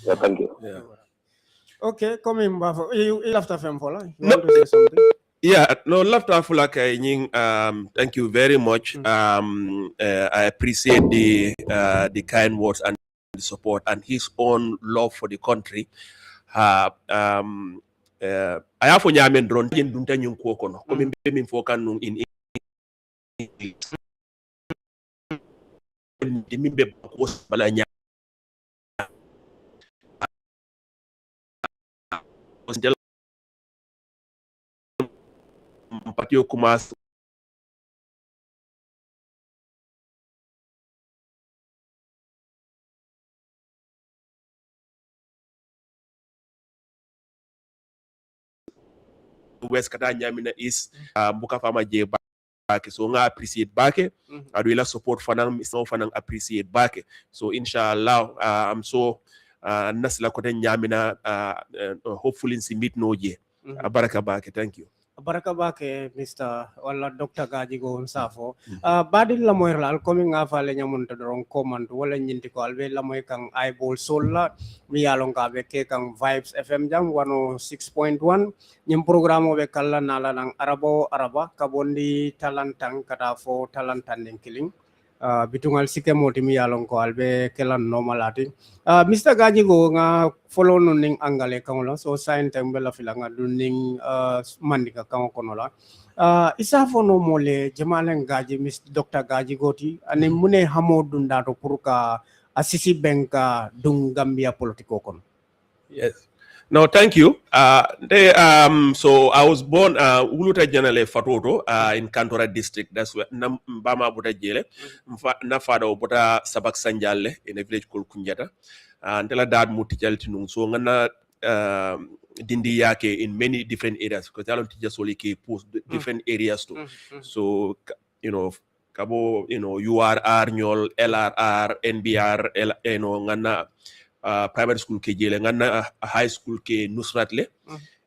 Yeah, thank you. Yeah. Okay, come in, Bafo. You left a fem for you want to say something? Yeah, no, left Afulaka, thank you very much. I appreciate the kind words and the support and his own love for the country. I have nyamen drone in dunta nyum ko kono ko min be min fokan nun in min be ko bala nya patio kumas west kata nyamina east buka fama je bake so nga appreciate bake adu ila support fanang so fanang appreciate bake so inshallah I'm so nasla ko den nyamina hopefully si meet no je baraka bake thank you baraka bake Mr. wala Dr. Gajigo Safo badil la moy lal komi nga fale nyamun to don command wala nyinti ko albe la moy kang eyeball solla mi yalon ka be ke kang vibes fm jam 106.1 nyim programme be kala nala nang araba kabondi talantang kata fo talantanding killing bitungal sike moti mi yalon ko albe kelan normalati Mr. Gajigo nga follow no ning angale kangola so sign tembela filanga duning mandika kango konola isa fono mole jamalen gaji Miss Dr. Gajigo ti ane mune hamo dunda to puruka asisi benka dung Gambia politiko kon. Yes. No, thank you. So I was born Uluta General Fatoto in Kantora district. That's where Bama Buta Jele. Na father Buta Sabak Sanjale in a village called Kunjata. Until dad mutijal tinung. So ngana dindi yake in many different areas because I don't teach only post different areas too. So Kabo, URR, Nyol, LRR, NBR, ngana primary school ke jele ngana high school ke Nusratle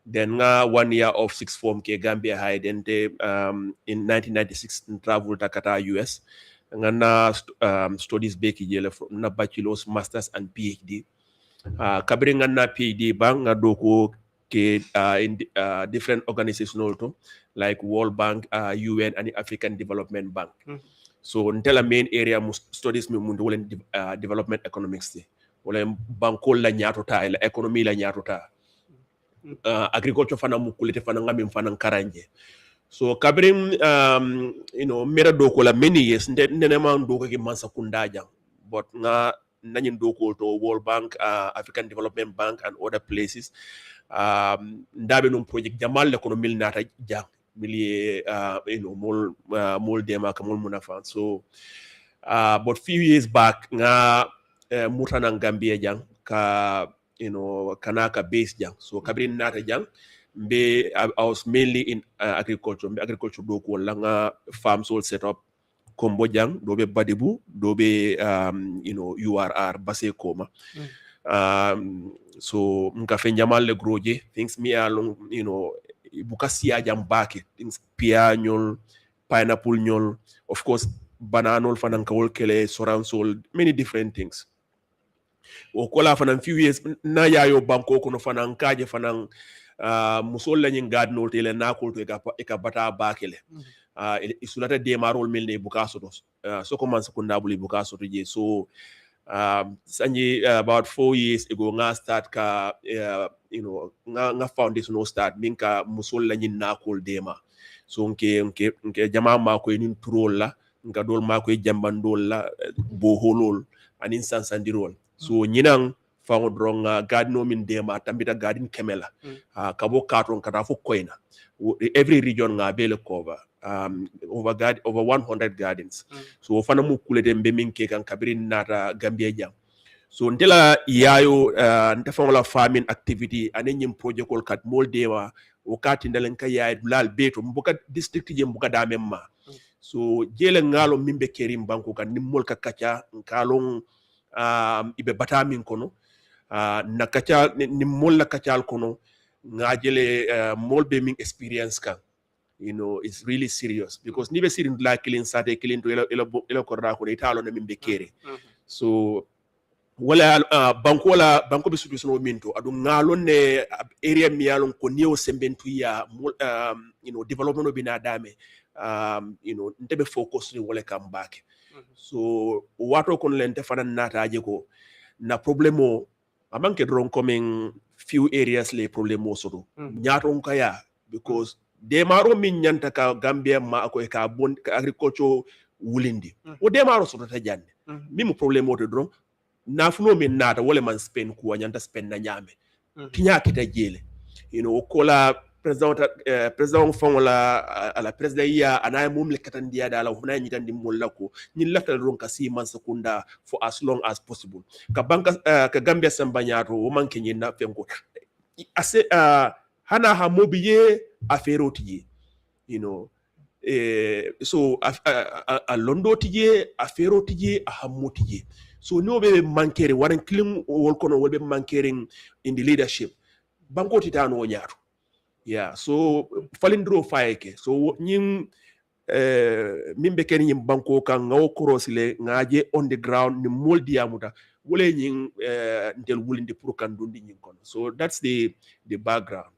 then nga 1 year of sixth form ke Gambia High then in 1996 travel takata US ngana studies be ke jele from na bachelor's masters and PhD kabri ngana PhD bang nga doko ke in different organizations to like World Bank, UN and African Development Bank. So until main area studies me mundu development economics wala banko la nyatota la economy la nyatota agriculture fana mukulite fana ngami fana karanje so kabrim mera doko la many years nene man doko ke mansa kundaja but nga nanyin doko to World Bank, African Development Bank and other places ndabe num project jamal economy nata jang mili mol dema kamol munafa so but few years back nga mutana Gambia jang ka kanaka base jang so kabrin nata jang be I was mainly in agriculture do ko la nga farm soul set up kombo jang do be badibu do be URR base koma so nka fe nyamal le groje things me along bukasia jam bake things pia nyol pineapple nyol of course bananol fanan kawol kele soransol many different things o kola fanan few years na yayo banko kono fanan kaje fanan musol lañin gadnol tele nakol to e ka bata bakele isulata demarol melne bukaso to so commence ko ndabuli bukaso to je so sanji about 4 years ago nga start ka nga foundation no start minka musol lañin nakol dema so nke jama ma ko nin turol la nga dol ma ko jambandol la bo holol anin sansandirol so nyinang fango drong gadno min dema tambita gadin kemela kabo katron kata fo koina every region nga bele cover over 100 gardens so fana mu kulete mbe min ke kan kabirin nata Gambia jam so ndela yayo ntafangola farming activity anen project kol kat mol dema wakati ndelen ka yaay lal beto mbuka district je mbuka damemma so jele ngalo mimbe kerim banko kan nimmol ka kacha nkalon ibe batamin kono na kacha nimmol la kachal kono ngajele mol be min experience kan it's really serious because nibe sirin la kilin sate kilin to ela korra ko italo na mimbe kere so wala banko be solution minto adu ngalon ne area mi yalon ko niyo sembentu ya development bi na dame ntebe focus ni wala kam back so wato kon len te fanan nata je ko na problemo amanke dron coming few areas le problemo soto nyaton kaya because demaro min nyanta ka Gambia ma ko ka bon agriculture wulindi o demaro soto ta jande mimo problemo to dron nafuno min nata wala man spend ko nyanta spend na nyame tinya kita jele kola president fongola ala president ya anay mum le katandiya dala hona nyitandi mollako nyi lafta ron ka si man sekunda for as long as possible ka banka ka Gambia sambanyato o manke nyina fenko ase hana ha mobiye affaire tije you know so a londo tije affaire tije a hammo tije so no be mankere waran clean wol kono wolbe mankering in the leadership banko titano nyaato yeah so falindro fayeke so nyim mimbe ken nyim banko kan ngaw korosile ngaje on the ground ni moldi amuta wole nyin ntel wulinde pour kan dundi nyin kono so that's the background.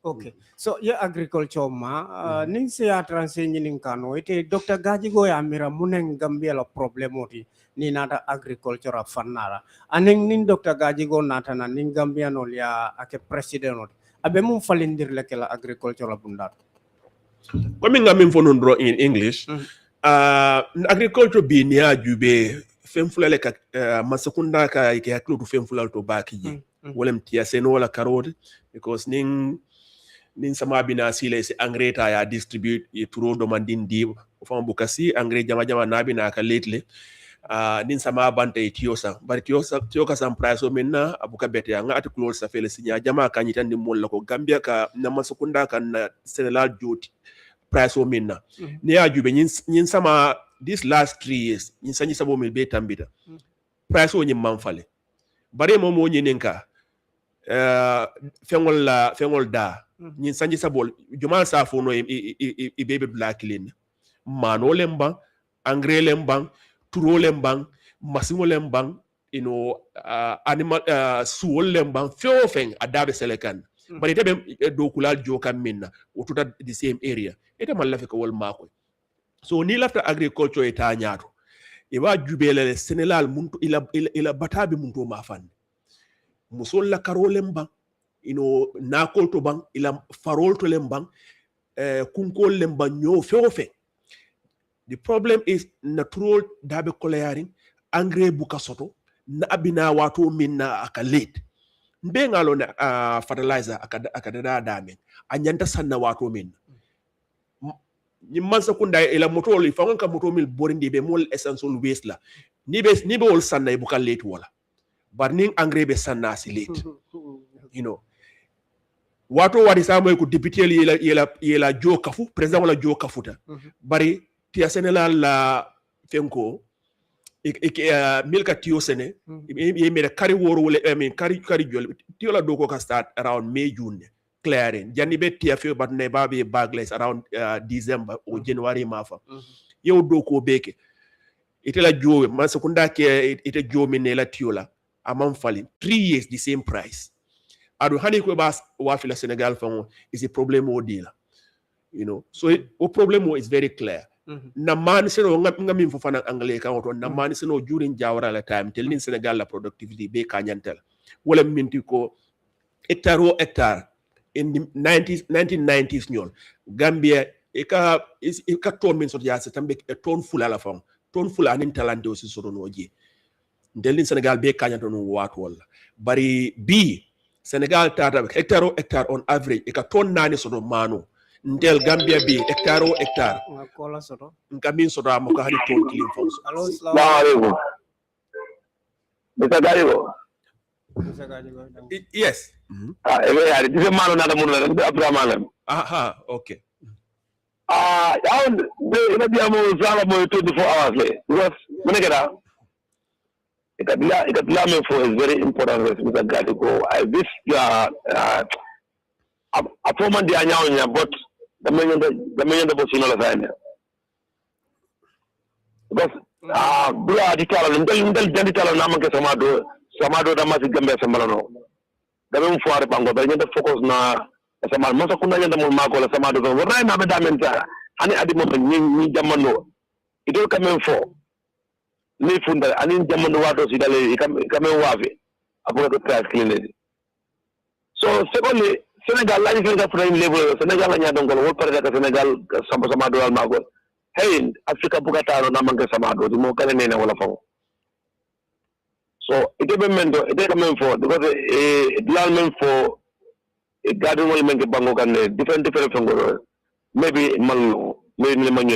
Okay. So yeah, agriculture ma ning se ya transenyi ning kano ite Dr. Gaji go ya mira muneng Gambia la problemoti ni nata agriculture fanara. Aning ning Dr. Gaji go nata na ning Gambia no ya ake president abe mum falindir leke la agriculture bundat. Coming ngamin fonondro in English, agriculture bi ni ajube femfula le ka masakunda ka ike haklu femfula to baki wolem tia seno wala karod because ning sama bina sile se engrais ta ya distribute e turo do mandin di fam bukasi engrais jama nabi na ka lately nin sama banta e tiosa bari tioka sam price o minna abuka bete nga ati close sa fele sinya jama ka nyitande mol la ko Gambia ka na masakunda kan na Senegal joti price o minna ni ajube nyin sama this last 3 years nyin sanyi sabo mil be tambita price o nyim manfale bare mo nyininka fengol da nyin sanji sabol jumal sa fono e bebe black lin mano lemban engrais lemban turo lemban masimo lemban animal suol lemban feofeng adabe selekan bari tebe do kulal jokam minna otuta the same area ite man lafi ko wol mako so ni lafta agriculture eta nyaato e wa jubele Senegal muntu ila batabe muntu ma fan musol la karolem bang nakol to bang ila farol to lem bang kunkol lem bang nyo fe the problem is natural dabe koleyaring engrais buka soto na abina wato minna aka late mbe ngalo na fertilizer akada dame anyanta sanna wato min ni mansa kunda ila motol fa ngonka moto mil borindi be mol essential waste la ni be wol sanna e buka late wala bar ning engrais be sanna si late wato wadi samo ko député yela jo kafu président wala jo kafuta bari tia Sénégal la fenko milka tiyo sene yemere kari woro wala kari jol tiyo la doko ka start around May June clearing janni be tia fe but ne babe bagless around December or January mafa yow doko beke ite la jowe man sekunda ke ite jomi ne la tiyo la amam fali 3 years the same price adu hani ko bas wafi la Senegal fango is a problem o deal so o problem is very clear na man seno ngami fo fana anglais kan to na man seno during jawra la time tel nin Senegal la productivity be kanyantel wala minti ko hectare in the 1990s nyol Gambia e ka ton min so yasa tambe ton fula la fon ton fula nin talante aussi so no je del nin Senegal be kanyanto no wat wala bari bi Senegal tata hectare on average e ka ton nani soto mano ndel Gambia bi hectare kola soto ngamin soto am ko hani ton clean fonso Assalamu alaikum yes ebe yari dise mano nada mun la Abdurrahman aha okay yaw be ina biya mo sala mo 24 hours le was munekeda Ikatila me for is very important with Mr. Gadigo. I wish a former dia nyawnya but the man boss ino la sana. Because bula ditala ndel janditala namanke samado da masi gambe sambalano. Gabe mu fuare bango ba nyanda focus na samal masa kuna nyanda mo mako la samado do wona na be damenta hani adi mo ni jamano. Idol kamen fo ni funda anin jamano wato sidale kame wafe abuka to price clean so secondly Senegal la ñu fa prime level Senegal la ñadon ko wol pare ka Senegal sama do al magol hey Africa buka taro na manga sama do mo kala nena wala fa so ite be mendo ite kame fo because dilal men fo garden wol men ke bango kan different fengo maybe man maybe man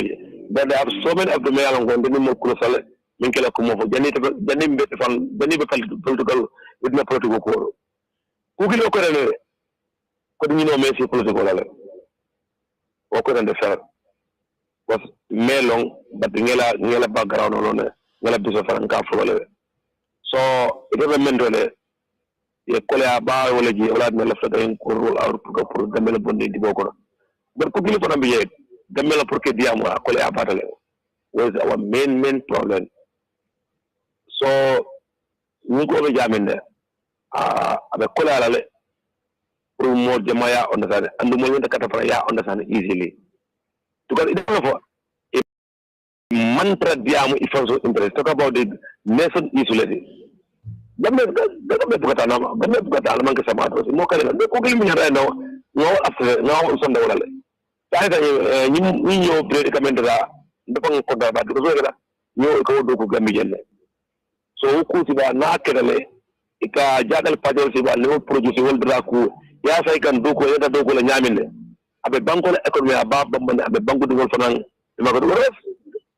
but they have so many of the male on the mo ko sale min kala ko mo fo jani be fan jani be political with na political ko kilo ko rele ko ni no mesi political la ko den de fer was melong but ngela background no ngela biso faran ka folole so ite be mentole ye kole ba wala ji wala na lafta en ko role out pour gamela bonde di boko but ko gili fana biye gamela pour que diamu kole abatale was our main problem so ni ko be jaminde abe kole ala le pour mo jamaya understand andu mo wonta kata fara ya understand easily to get it for mantra diamu if also interest talk about the nation isolated gambe bugata na man ke sama to mo kale ko gili mi nyara no after no sonda wala le taita ni ñoo prédicament da dafa ko da ba do ga ñoo ko do ko gambi jelle so ko ci ba na kedale ika jagal pajol ci ba le produit wol dra ko ya say kan do ko yata do ko la ñaminde abe banko la économie ba bamane abe banko do fanan ma ko do ref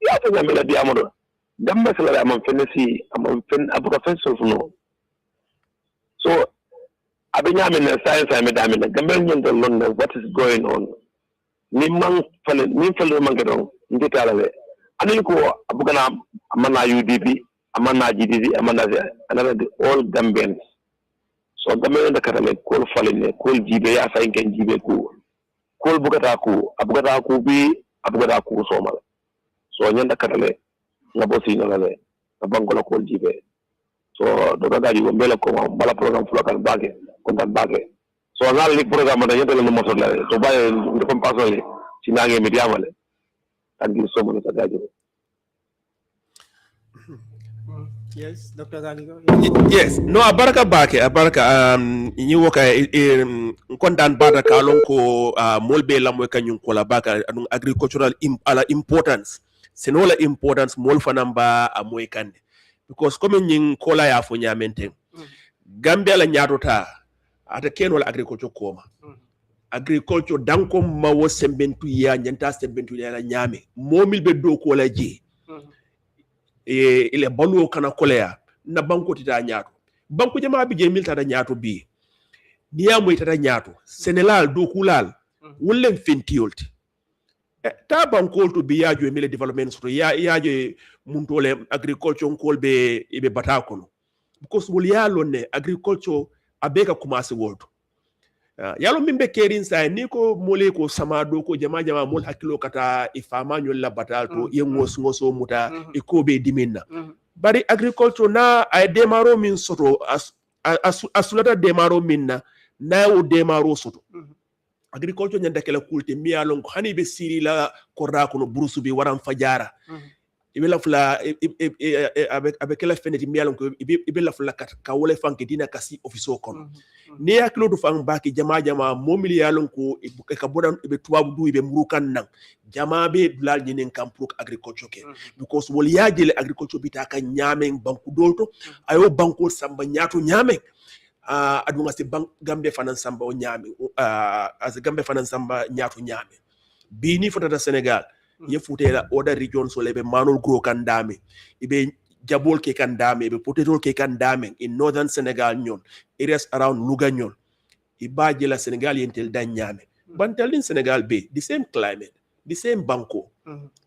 ya ta ñamila di amado gambe sala am fenesi am fen abuka fen no so abe ñamine science ay me damine gambe ñonto lon what is going on ni fale man gedon ndi kala le ani ko abugana amana UDP amana GDP amana another all Gambians so Gambian da katale ko fale ne ko jibe ya fa ngen jibe ko bugata ko bi abugata ko so mala so nyanda katale ngabo sino le bangola ko jibe so do da di mbele ko bala program flocal bage kontan bage so ngal li programme da yentele no motor la to baye de kom pasole ci nange mi diamale thank you so much tagajo yes Dr. Galigo yes no abaraka ñi woka kontan bata kalon ko molbe lamoy kanyum ko la baka adun agricultural importance senola importance mol fanamba amoy kande because comme ñing kola ya fo nyamenten Gambia la ñatota ata kenol agriculture koma agriculture danko mawo sembentu ya nyanta sembentu ya nyame momil be do ko la je ile balu kana kolea na banko tita ñaato banko jama bi je milta da ñaato bi niya moy tata ñaato Senegal do kulal wolen fentiyolti ta banko to bi yaajo mele development so yaajo muntole agriculture kolbe ibe batakono because wol yalonne agriculture abeka commencer wolto yalo mimbe kerin sa ni ko mole ko samado ko jama mol hakilo kata ifama nyol la batal to yengos ngoso muta e ko be diminna bari agriculture na ay demaro min soto asulata demaro minna na o demaro soto agriculture nyanda kala kulte miyalon ko hani be siri la ko rakono burusu bi waran fajara ibe la fula avec la feneti miyalon ko ibe la fula ka wole fanke dina kasi office kono ni hakilo do fang baki jama momili yalon ko ka bodan ibe tuwabu du ibe murukan nan jama be dulal nyinen kam pour agriculture ke because wol yaajele agriculture bita ka nyamen banku dolto ayo banko samba nyaato nyamen adunga se gambe fanan samba o nyamen as gambe fanan samba nyaato nyamen bi ni fotata Senegal ye futela other regions so lebe manol gro kan dame ibe jabol ke kan dame ibe potato ke kan dame in northern Senegal nyon areas around Louga nyon ibaje la Senegal yentel dan nyame bantal din Senegal be the same climate the same banko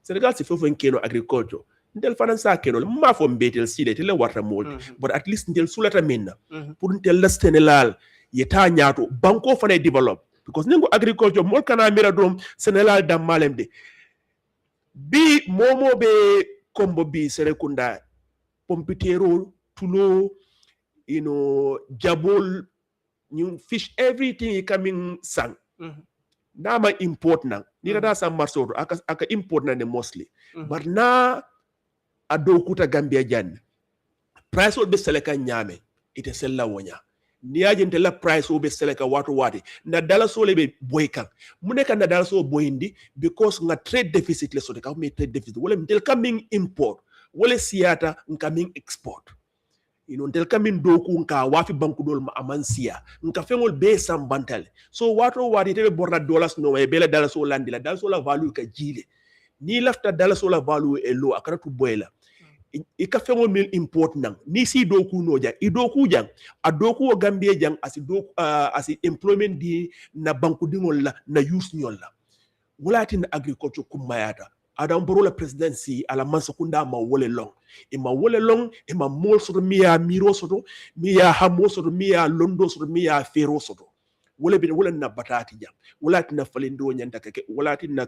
Senegal si fofo keno agriculture ndel fanan sa keno ma fo mbetel side tele warta mold but at least ndel sulata minna pour ndel la Senegal yeta nyaato banko fane develop because ningo agriculture mol kana mira dom Senegal dam malemde bi momo be kombo bi Serekunda pompitero tulo jabol you fish everything coming sang nama import na ni da sam marso aka import na ne mostly but na adokuta Gambia jan price be seleka nyame ite sella wonya ni ajente la price be seleka watu na dala so lebe boykan muneka na dala so boyindi because nga trade deficit le so de ka me trade deficit wala mtel coming import wala siata coming export ntel coming doku nka wafi banku dol ma amansia nka fengol be sambantale so watu tebe borna dollars no e bela dala so landila dala so la value ka jile ni lafta dala so la value e low akara tu boyla ika fengol mil import nang ni si doku no ja i doku jang a doku o Gambia jang asi doku asi employment di na banku dingol la na use nyol la walatin agriculture kumayata adam borola presidency ala mansakunda ma wole long e ma mol soto miya miro soto miya hamo soto miya londo soto miya fero soto wala bi wala na batati jam wala na falindo nyanta ke wala na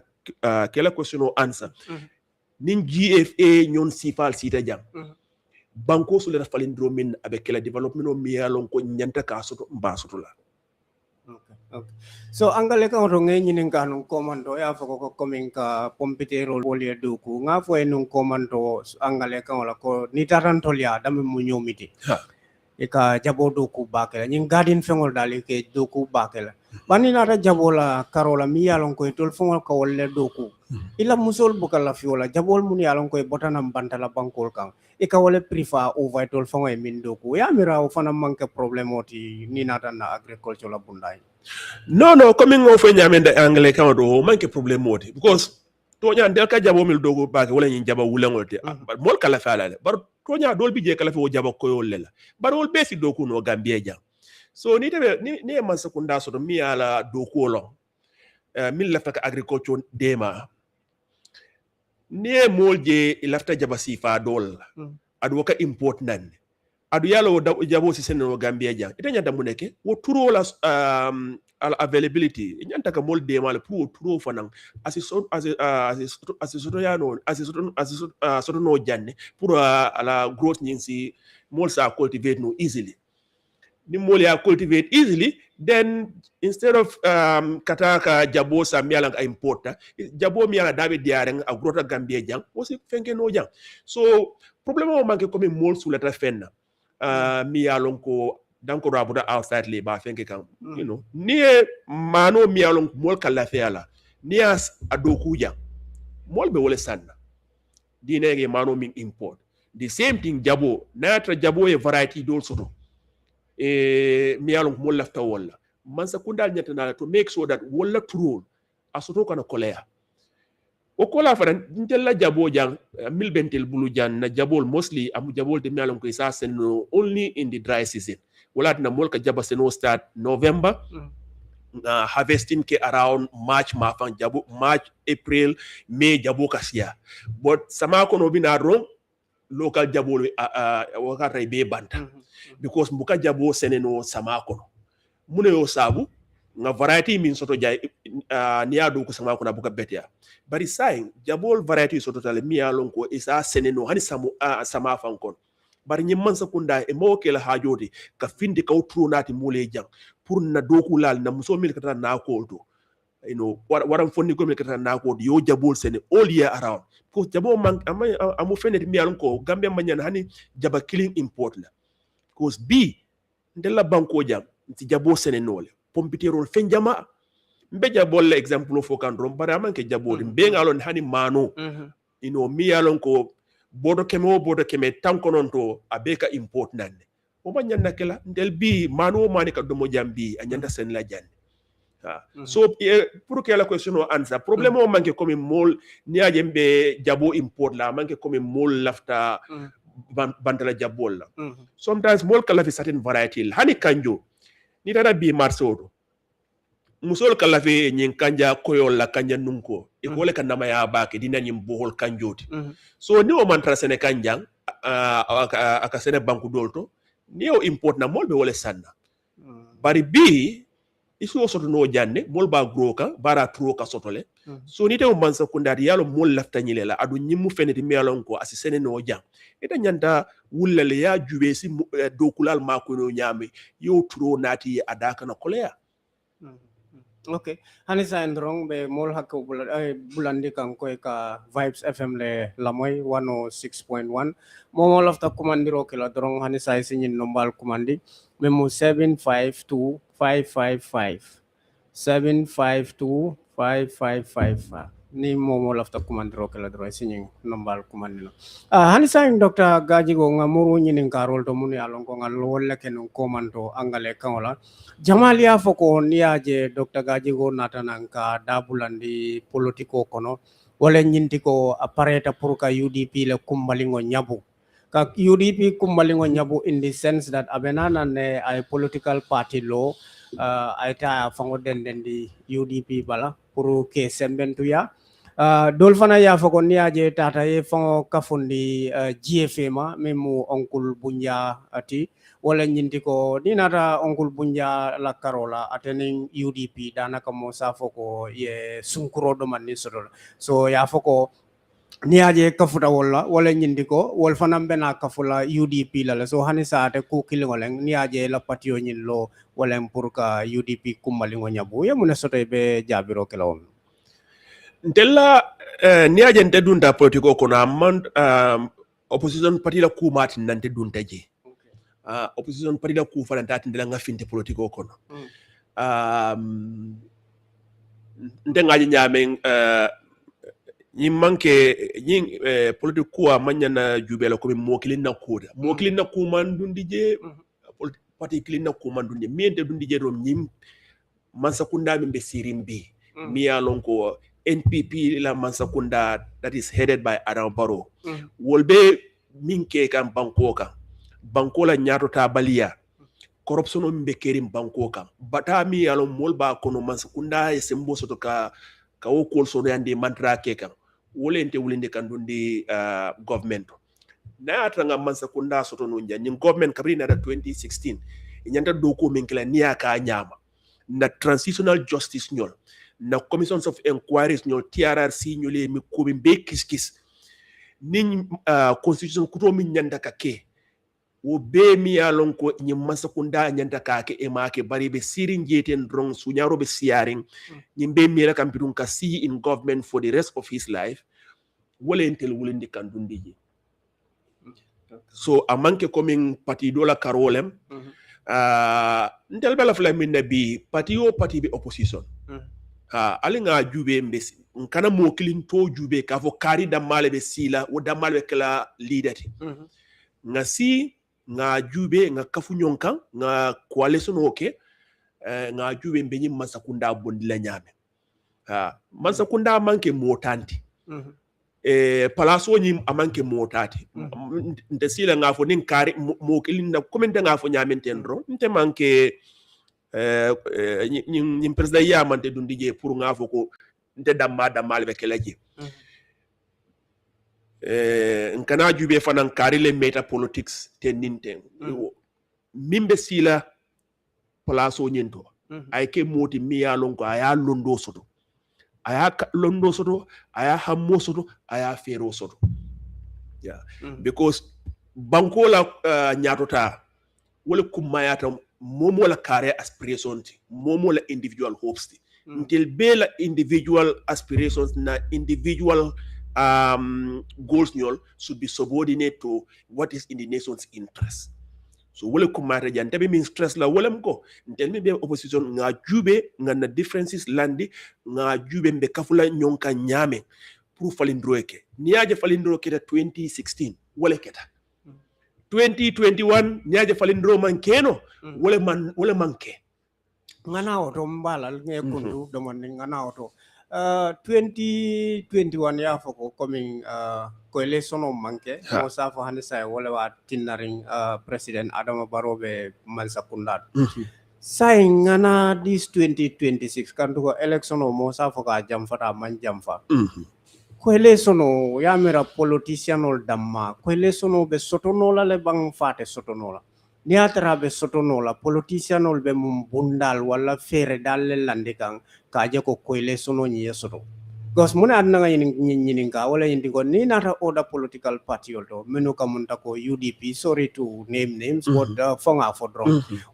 kela question o answer nin GFA nyon sifal sita jam banko so le falindro min avec la development o miya lon ko nyanta ka soto mba soto la. Okay. So angale ka ro ngay nyinin ka nung komando ya fa ko coming ka pompitero wole duku nga fo nung komando angale ka wala ko ni taranto ya dam mu nyomiti e ka jabo duku bakela nyin garden fengol dali ke duku bakela bani na jabo la karola mi yalon ko tol fengol ka wolle duku ila musol bukala fiola jabol mun yalon ko botanam bantala bankol kan e ka wole prefer over tol fengol min duku ya mira o fana manke problem oti ni na na agriculture la bundai. No, coming off when I'm in the angle count or manke problem mode because Tonya del ka jabo mil dogo back wala nyin jaba wulangote but mol kala fala but Tonya dol bi je kala fo jaba ko yolela but all besi doku no Gambia jam so ni man sekunda so mi ala doku lo min lafta ka agriculture dema ni mol je lafta jaba sifa dol adu ka import nan adu yalo jabo si seno Gambia jang ita nyanta mu neke wo turo la availability nyanta ka mol de mal pour turo fanan asisoto yano asisoto no janne pour ala growth nyinsi mol sa cultivate no easily ni mol ya cultivate easily then instead of kataka jabo sa miala ka importa jabo miala dabe diareng a growth Gambia jang wosi fenke no jang so problème o manke comme mol sous la fenna mi yalon ko danko rabuda outside le ba fenke kan you know ni mano mi yalon mol kala feala ni as adoku ja mol be wole sanna dinege mano min import the same thing jabo natra jabo e variety dol soto mi yalon mol lafta wala man sakunda nyatana to make sure that wala true asoto kana kolea o kola faran intella jabo jang mil bentel bulu jan na jabol mostly amu jabol de mialon ko isa seno only in the dry season wala na mol ka jaba seno start November harvesting ke around March mafan jabo March April May jabo kasia but sama ko no bina ron local jabol wakata be banta because mbuka jabo seneno sama ko mune yo sabu nga variety min soto jay niya do ko sama ko na buka betia bari sai jabol variety soto tale miya lon ko isa seneno hani sama fankon bari nyim man sakunda e mo ke la hajodi ka findi ka utru nati mule jang pour na doku lal na muso mil kata na ko to you know waram fonni ko mil kata na ko yo jabol sene all year around ko jabo man amu fenet miya lon ko Gambia manyan hani jaba killing import la cause bi ndella banko jang ti jabo sene nole pompiterol fenjama mbeja bolle example fo kan rom bara manke jabodi be ngalon hani mano ino mi yalon ko bodo keme tankonon to abeka import nanne o ma nyanna kala ndel bi mano mani ka domo jambi a nyanda sen la janne so pour que la question o answer problème o manke comme mol niaje mbe jabo import la manke comme mol lafta bantala jabol la sometimes mol kala fi certain variety hani kanjo ni dara bi marso musol kala fe nyin kanja koyol la kanja nunko e kole kan nama ya baake dina nyim bohol kanjoti so ni o mantra sene kanjang aka sene banku dolto ni o import na molbe wole sanna bari bi isu soto no janne mol ba groka bara troka sotole so ni te o mansa kundari yalo mol lafta nyile la adu nyimu feneti melon ko asi sene no jang ita nyanda wullale ya jubesi dokulal mako no nyame yo tro nati adaka na kolea. Okay, hani sa endrong be mol hakko bulandi kan ko ka Vibes FM le lamoy 106.1 momol of the commandiro kila drong hani sa sinin nombal commandi memo 7525555 7525555 ni momol of the commandiro kila drong sinin nombal commandino hani sa Dr. Gajigo ngamuru nyinin karol to mun yalon ko ngal wolle ken komando angale kanola Jamalia foko niaje Dr. Gajigo natananka dabulandi politiko kono wala nyintiko apareta puruka UDP le kumbalingo nyabu ka UDP kumbalingo nyabu in the sense that abenana ne a political party law aita fango den di UDP bala pour ke sembentuya dol fana ya foko niaje tata ye fongo kafundi GFA ma memu onkul bunya ati wala nyindi ko dinata onkul bunya la karola atening UDP danaka mo sa foko ye sunkuro do man ni so ya foko niaje kafuta wala nyindi ko wol fanam bena kafula UDP la so hani saate ku kilingoleng niaje la patio nyillo wala pour ka UDP kumalingo nyabu ye muna soto be jabiro kelawon Della niaje nte dunta politiko kono amman opposition party la kumat nante dunta je opposition party la ku fana tati ndela ngafinte politiko kono nte ngaji nyame ñi manke ñi politique kuwa mañana jubela ko mokilin na kuda mokilin na kuman dundi je parti kilin na kuman dundi miente dundi je rom ñim mansakunda min be sirimbi mi alon ko NPP la mansakunda that is headed by Adam Barrow wolbe minke kan banko la nyaato ta baliya corruption on be kerim banko kan bata mi alon molba kono mansakunda e sembo soto ka wo kol so yande mantra ke kan wolente wulinde kan dundi government na atanga mansakunda soto no nyanyi government kabri na 2016 nyanta doko min kala niya ka nyama na transitional justice nyol na commissions of inquiries nyol TRRC nyole mi ko be kiskis ni constitution kuto min nyanda ka ke wo be mi alon ko nyi masakunda nyanda ka ke e make bari be sirin jeten drong sunyaro be siaring nyi be mi la kampirun ka see in government for the rest of his life wala entel wulindi kan dundi so amanke coming parti dola karolem ntel bela fla min nabi parti o parti be opposition ali nga jube mbesi nkana mo kilin to jube ka fo kari da male be sila o da male kala leaderti nga si nga jube nga kafu nyonkan nga coalition oke nga jube mbenyi masakunda bondi la nyame masakunda manke motanti palaso nyim amanke motati nte sila nga fo nin kari mo kilin na komende nga fo nyame tendro nte manke ñim président yamante dundi je pour nga fo ko nte damma be kelaje nkana jube fanan kari le meta politics te ninte mimbe sila place o nyento ay ke moti miya lon ko aya londo soto aya hammo soto aya fero soto because banko la nyatota wala kumayata momo la kare aspirations ti momo la individual hopes ti until be la individual aspirations na individual goals nyol should be subordinate to what is in the nation's interest so wala kumata jan tabe min stress la wala mko until me be opposition nga jube nga na differences landi nga jube mbe kafula nyonka nyame pour falindroeke niaje falindroeke 2016 wala keta 2021 nyaje falindro mankeno wala manke ngana auto mbala nge kundu do man ngana auto 2021 ya foko coming coalition of manke mo sa fo hande say wala wa tinaring president Adama Barrow be mansakunda say ngana this 2026 kan to election mo sa fo ka jamfata man jamfa kwele sono yamira politician ol damma kwele sono be sotonola le bang fate sotonola ni atara be sotonola politician ol be mum bundal wala fere dal le lande kan kaje ko kwele sono nyi soto gos mun adna nyini ka wala yindi ko ni nata oda political party to menu kamunta ko UDP sorry to name names what fonga fodro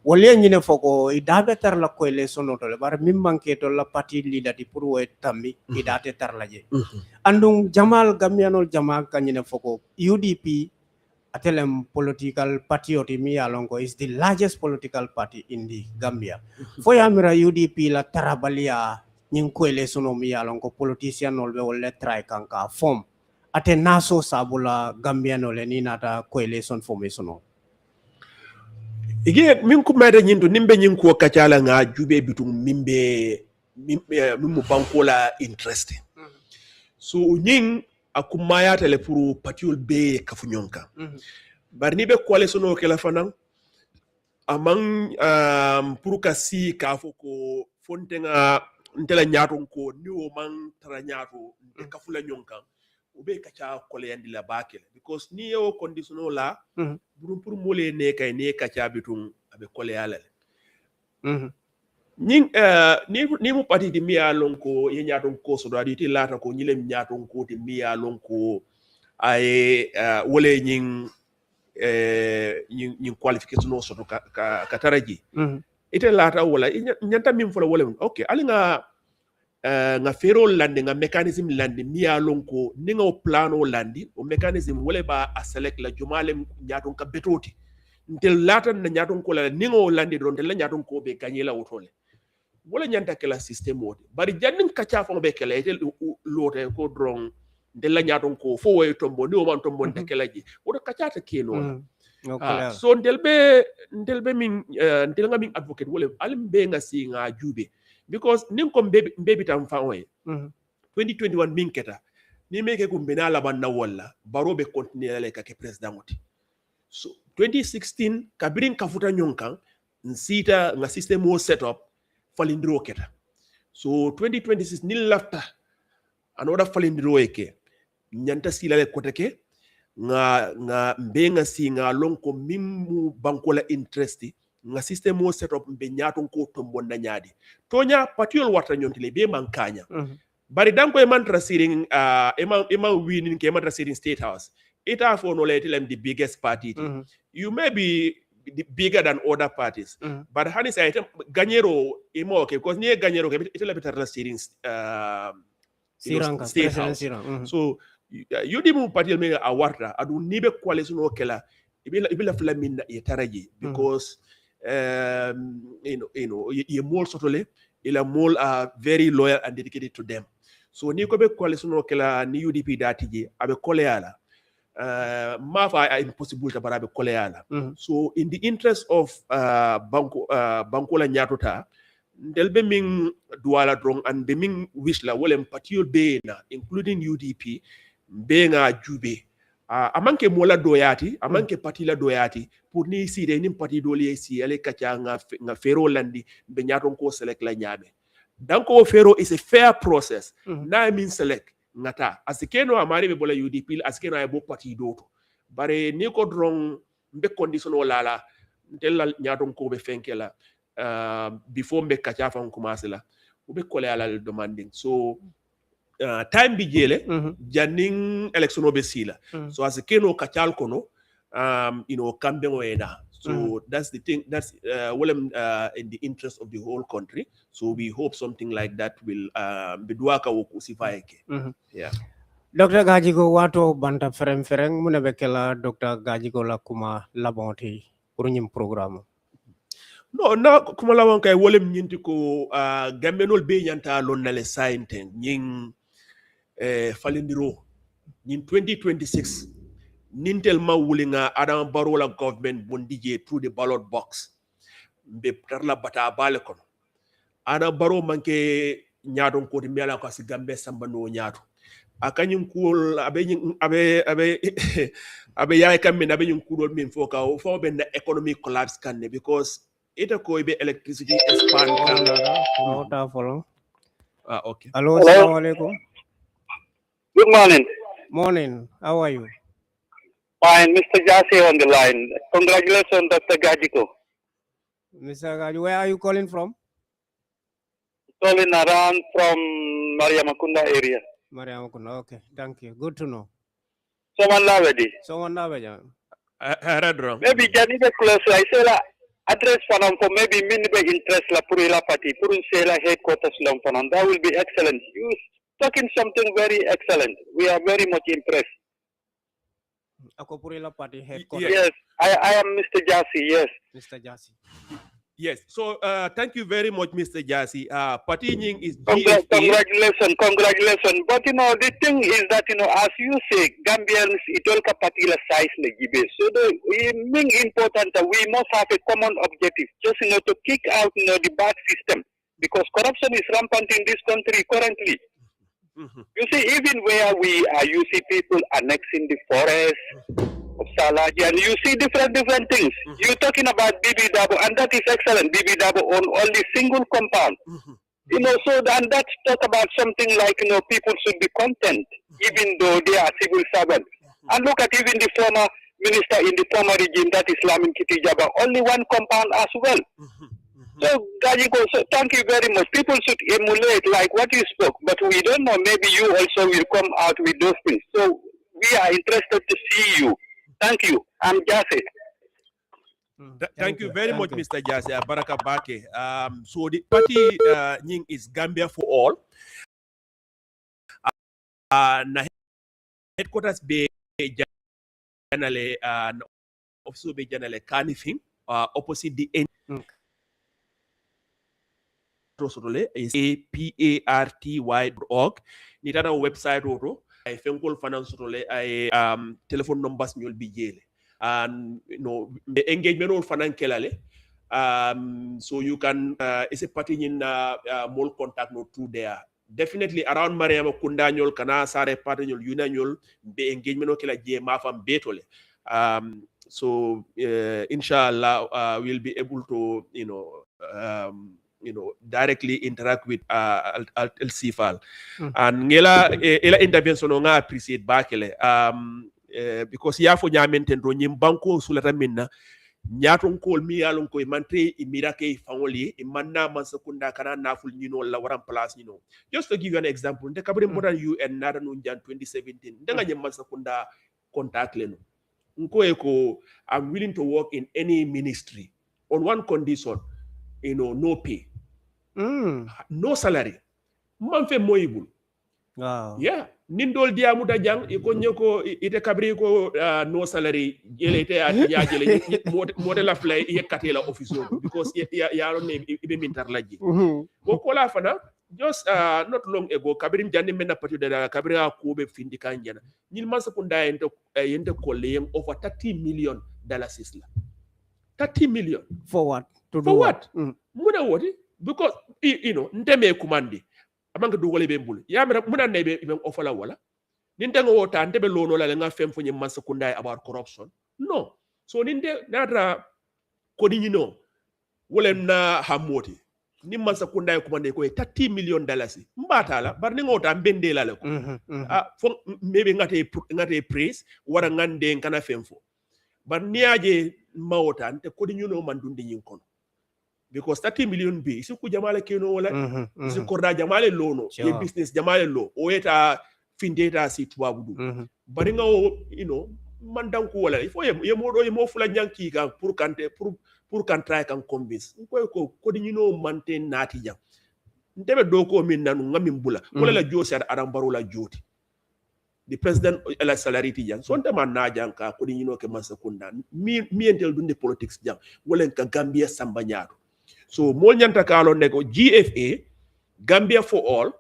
wala nyine foko idabe tar la kwele sono to le bar mim manke to la party leader di pour we tammi idate tar la je andung jamal gamianol jamal kanyine foko UDP atelem political patriotism yalongo is the largest political party in the Gambia foyamira UDP la tarabalia nyin kwele sono mi yalongo politician olbe wolle try kanka form ate naso sabula Gambia no le ni nata kwele son formation ige min ko mede nyinto nimbe nyin ko kacala nga jube bitum mimbe mimu bankola interest so nyin akumaya tele pour patiol be kafunyonka barni be coalition o kala fanan amang pour kasi ka foko fontenga ntela ñaaton ko ni o man tara ñaato nte kafula ñon kan o be kaca koleyandi la bakele because ni o condition o la pour mole ne kay ne kaca bitun abe koleyala ni mu pati di miya lon ko ye ñaaton ko so do adi ti lata ko ñile ñaaton ko ti miya lon ko ay wole ñing ñing qualification o so do ka taraji ite lata wala ñanta min fola wala okay ali nga fero landi nga mechanism landi miya lon ko ni nga plano landi o mechanism wala ba a select la jumale ñaaton ka betoti ntel lata na ñaaton ko la ni nga landi don tel ñaaton ko be gagner la wotole wala ñanta ke la système wodi bari jannin kacha fo be kala ite lote ko dron de la ñaaton ko fo way tombo ni o man tombo de kala ji o kacha ta keno so ndel be min ndel nga min advocate wala alim be nga si nga jube because nim ko mbebi tam fa oye 2021 min keta ni meke ko mbena la banna wala baro be continuer le ka ke president woti so 2016 kabirin kafuta nyonkan nsita nga system o set up falindiro keta so 2026 ni lafta anoda falindiro eke nyanta silale koteke nga mbenga si nga lonko mimu bankola interesti nga system o set up mbe ñaaton ko tombon na ñaadi tonya patiol warta nyontile be mankanya bari danko e mantra siring ema winning ke mantra siring state house it have no let them the biggest party you may be bigger than other parties but hani say gagnero emo okay because ni gagnero ke it le better siring state house so you dimu party me a warta adu nibe coalition o kala ibila flamin e taraji because ye mol sotole ila mol are very loyal and dedicated to them so ni ko be coalition o kala ni UDP datiji abe koleala mafa impossible ta barabe koleala so in the interest of bankola nyatota delbe min duala drong and be min wishla wolem patio be na including UDP be nga jube amanke mola doyati amanke patila doyati pour ni si de nim pati doli si ale kacha nga fero landi be nyaton ko select la nyame danko fero is a fair process na min select ngata asikeno amari be bola UDP asikeno ay bo pati doto bare ni ko drong be condition wala tel nyaton ko be fenkela before be kacha fa commencer la be kole ala demanding so time bi jele janning election be sila so as keno kachal kono kambe wena so that's the thing that's in the interest of the whole country so we hope something like that will be duaka woku sifaeke yeah Dr. Gajigo wato banta fereng muna bekela Dr. Gajigo la kuma labonti pour ñim programme no na kuma lawon kay wolem ñinti ko gambenol be ñanta lon na le sainten ñing falindiro in 2026 nintel ma wulinga adam barola government bondije through the ballot box be tarla bata bale kono adam baro manke nyaadon ko de mela ko si gambe samba no nyaato akanyum kul abe yaay kambe na be nyum kulol min foka o fo be na economic collapse kan because ita ko be electricity expand kan ta follow okay hello assalamu alaikum. Good morning. Morning. How are you? Fine, Mr. Jase on the line. Congratulations, Dr. Gajiko. Mr. Gaji, where are you calling from? Calling around from Mariamakunda area. Mariamakunda, okay. Thank you. Good to know. Someone already. I read wrong. Maybe Janibe close. I say la address fanam for maybe minibe interest la purila party. Purun say la headquarters long fanam. That will be excellent. You talking something very excellent. We are very much impressed. Akopurila party headquarters. Yes, I am Mr. Jassy. Yes, Mr. Jassy. Yes. So thank you very much, Mr. Jassy. Patining is congratulations. But the thing is that as you say, Gambians it all particular size legibe. So the main important that we must have a common objective, just to kick out the bad system, because corruption is rampant in this country currently. You see, even where we are, you see people annexing the forest of Salaji, and you see different things. You're talking about Bibi Dabo, and that is excellent. Bibi Dabo on only single compound. You know, so and that's talk about something like, you know, people should be content, even though they are civil servants. And look at even the former minister in the former regime, that is Lamin Kiti Jaba, only one compound as well. So, Gajigo, so thank you very much. People should emulate like what you spoke, but we don't know, maybe you also will come out with those things. So, we are interested to see you. Thank you. I'm Jase. Thank you very much, Mr. Jase. Baraka Bake. So the party Nying is Gambia for all. Na headquarters be janale office be janale Kanifing opposite the end. Is aparty.org. Ni tata website oto ay fenkol finance role ay telephone numbers ñol bi jele. And you know engagement or fanan kelale so you can is a party in more contact no through there definitely around Mariama Kunda ñol kana sare party ñol yuna ñol be engagement o kala je ma fam betole so inshallah we'll be able to directly interact with LCFAL and ngela ela intervention nga appreciate bakele because yafo nyamenten do nyim banko sulata minna nyaton kol mi yalon koy mantre imirake fangoli imanna man sekunda kana naful nyino la waran place nyino just to give you an example de kabri modern UN nada no jan 2017 de nga nyam man sekunda contact leno nko eko I'm willing to work in any ministry on one condition no pay no salary man fe moyibul wow yeah nindol dia muta jang iko nyoko ite kabri ko no salary jele ite atinya jele model of lay yekate la office because ya ron ne ibe mintar laji wo ko la fana just not long ago kabri jandi men na patu da kabri ko be findi kanjana nil man sakunda yente ko le over 30 million dollars isla 30 million for what to for what muda woti because ndeme kumandi amanga dugole be mbul yamira muna nebe be ofala wala nintengo wota ndebe lono la nga fem fonye masakunda about corruption no so ninde nata kodi nyino wala na hamoti ni masakunda kumande ko 30 million dollars mbatala bar ni ngota mbende la ko fo maybe ngate praise wara ngande kana femfo bar niaje mawota nte kodi nyino mandundi nyinkon because 30 million be isi ku jamale keno wala isi korda jamale lono ye business jamale lo o eta findeta si tuwabudu bari nga man danku wala il faut ye mo fula nyanki kan pour kan try kan convince ko di mante nati jam ndebe do ko min nanu ngamin bula wala la josi ar arambaro la joti the president la salary ti jang sonte man na jang ka ko di ke man sakunda mi entel dunde politics jang wala ka Gambia samba nyaato so mo nyanta kalo ne ko GFA Gambia for all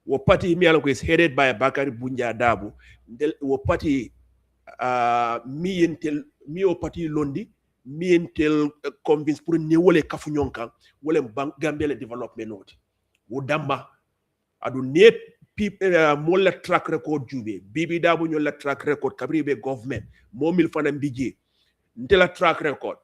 wo party mi alon ko is headed by Bakari Bunja Dabu wo party mi o party londi mi entel convince pour ne wole kafu nyonkan wole Gambia le development noti wo damba adu net mo la track record jube bibi Dabu ñol la track record kabri be government mo mil fana mbije ndela track record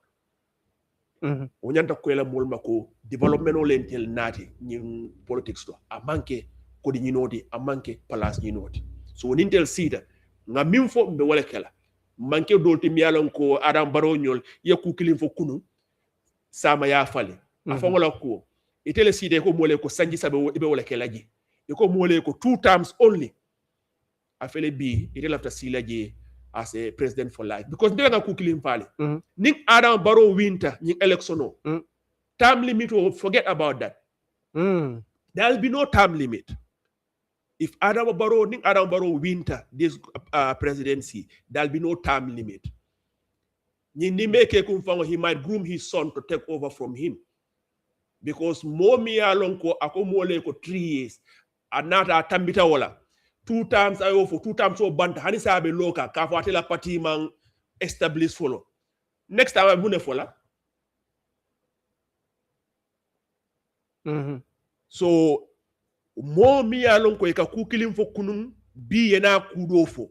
o nyanta ko la mol mako development o lentel nati ñi politics to a manke ko di ñinoti a manke place ñinoti so nintel sida nga min fo be wala kala manke dolti mi yalon ko Adam Barrow ñol ye ku kilin fo kunu sama ya fale afa wala ko itele sida ko mole ko sanji sabe be wala kala ji ko mole ko 2 times only afele bi itele after silaje as a president for life because ndela ku kilin fale ning Adam Barrow winter ning election no term limit forget about that there'll be no term limit if Adam Barrow winter this presidency there'll be no term limit ni make kumfango he might groom his son to take over from him because momi alon ko akomole ko 3 years anata tambita wala 2 times ayo for 2 times so banta hani sabe loka ka fo atela parti man establish follow next time mune fola so mo mi alon ko ka kukilin fo kunun bi yana kudo fo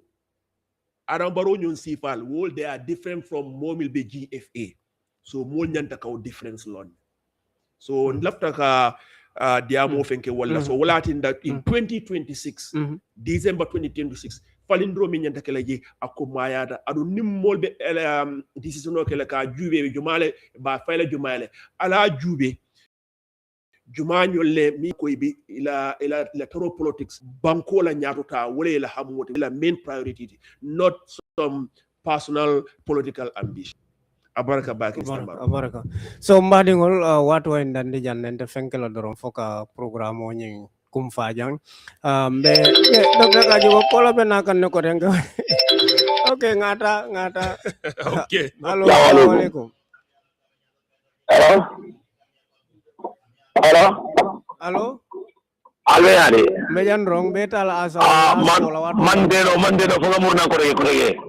Adam Barrow ñon sifal wol they are different from momil be GFA so mo nyanta ka difference lon so lafta ka diamo fenke walla so walatin that in 2026 December 2026 falindro min nyanta kala je akko mayada adu nimmolbe decision o kala ka jube jumale ba fayla jumale ala jube jumañolle mi koy bi ila toro politics banko la nyatuta wala la hamote la main priority not some personal political ambition. Abaraka baki abaraka so mbadingol watu endande jannente fenkelo doron foka programme o nyi kum fajang be Dr. Kajugo kola be nakan ne ko renga okay ngata okay halo assalamu alaikum halo albe yani mejan rong betal asa man deno fo ngamurna ko rege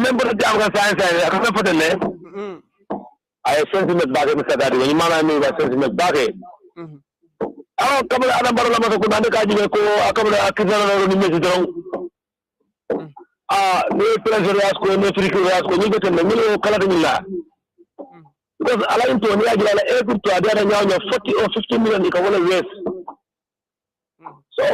member jam ka science ka fa fotele ay sentiment baake mi sadari ni mana mi ba sentiment baake kamala adam baro la ma ko nande ka jibe ko akamala akizana ni mesi don ne president asko ne friki asko ni gete ne mi kala de milla because ala into ni ajira la e to adara nyawo 40 or 50 million ka wala west so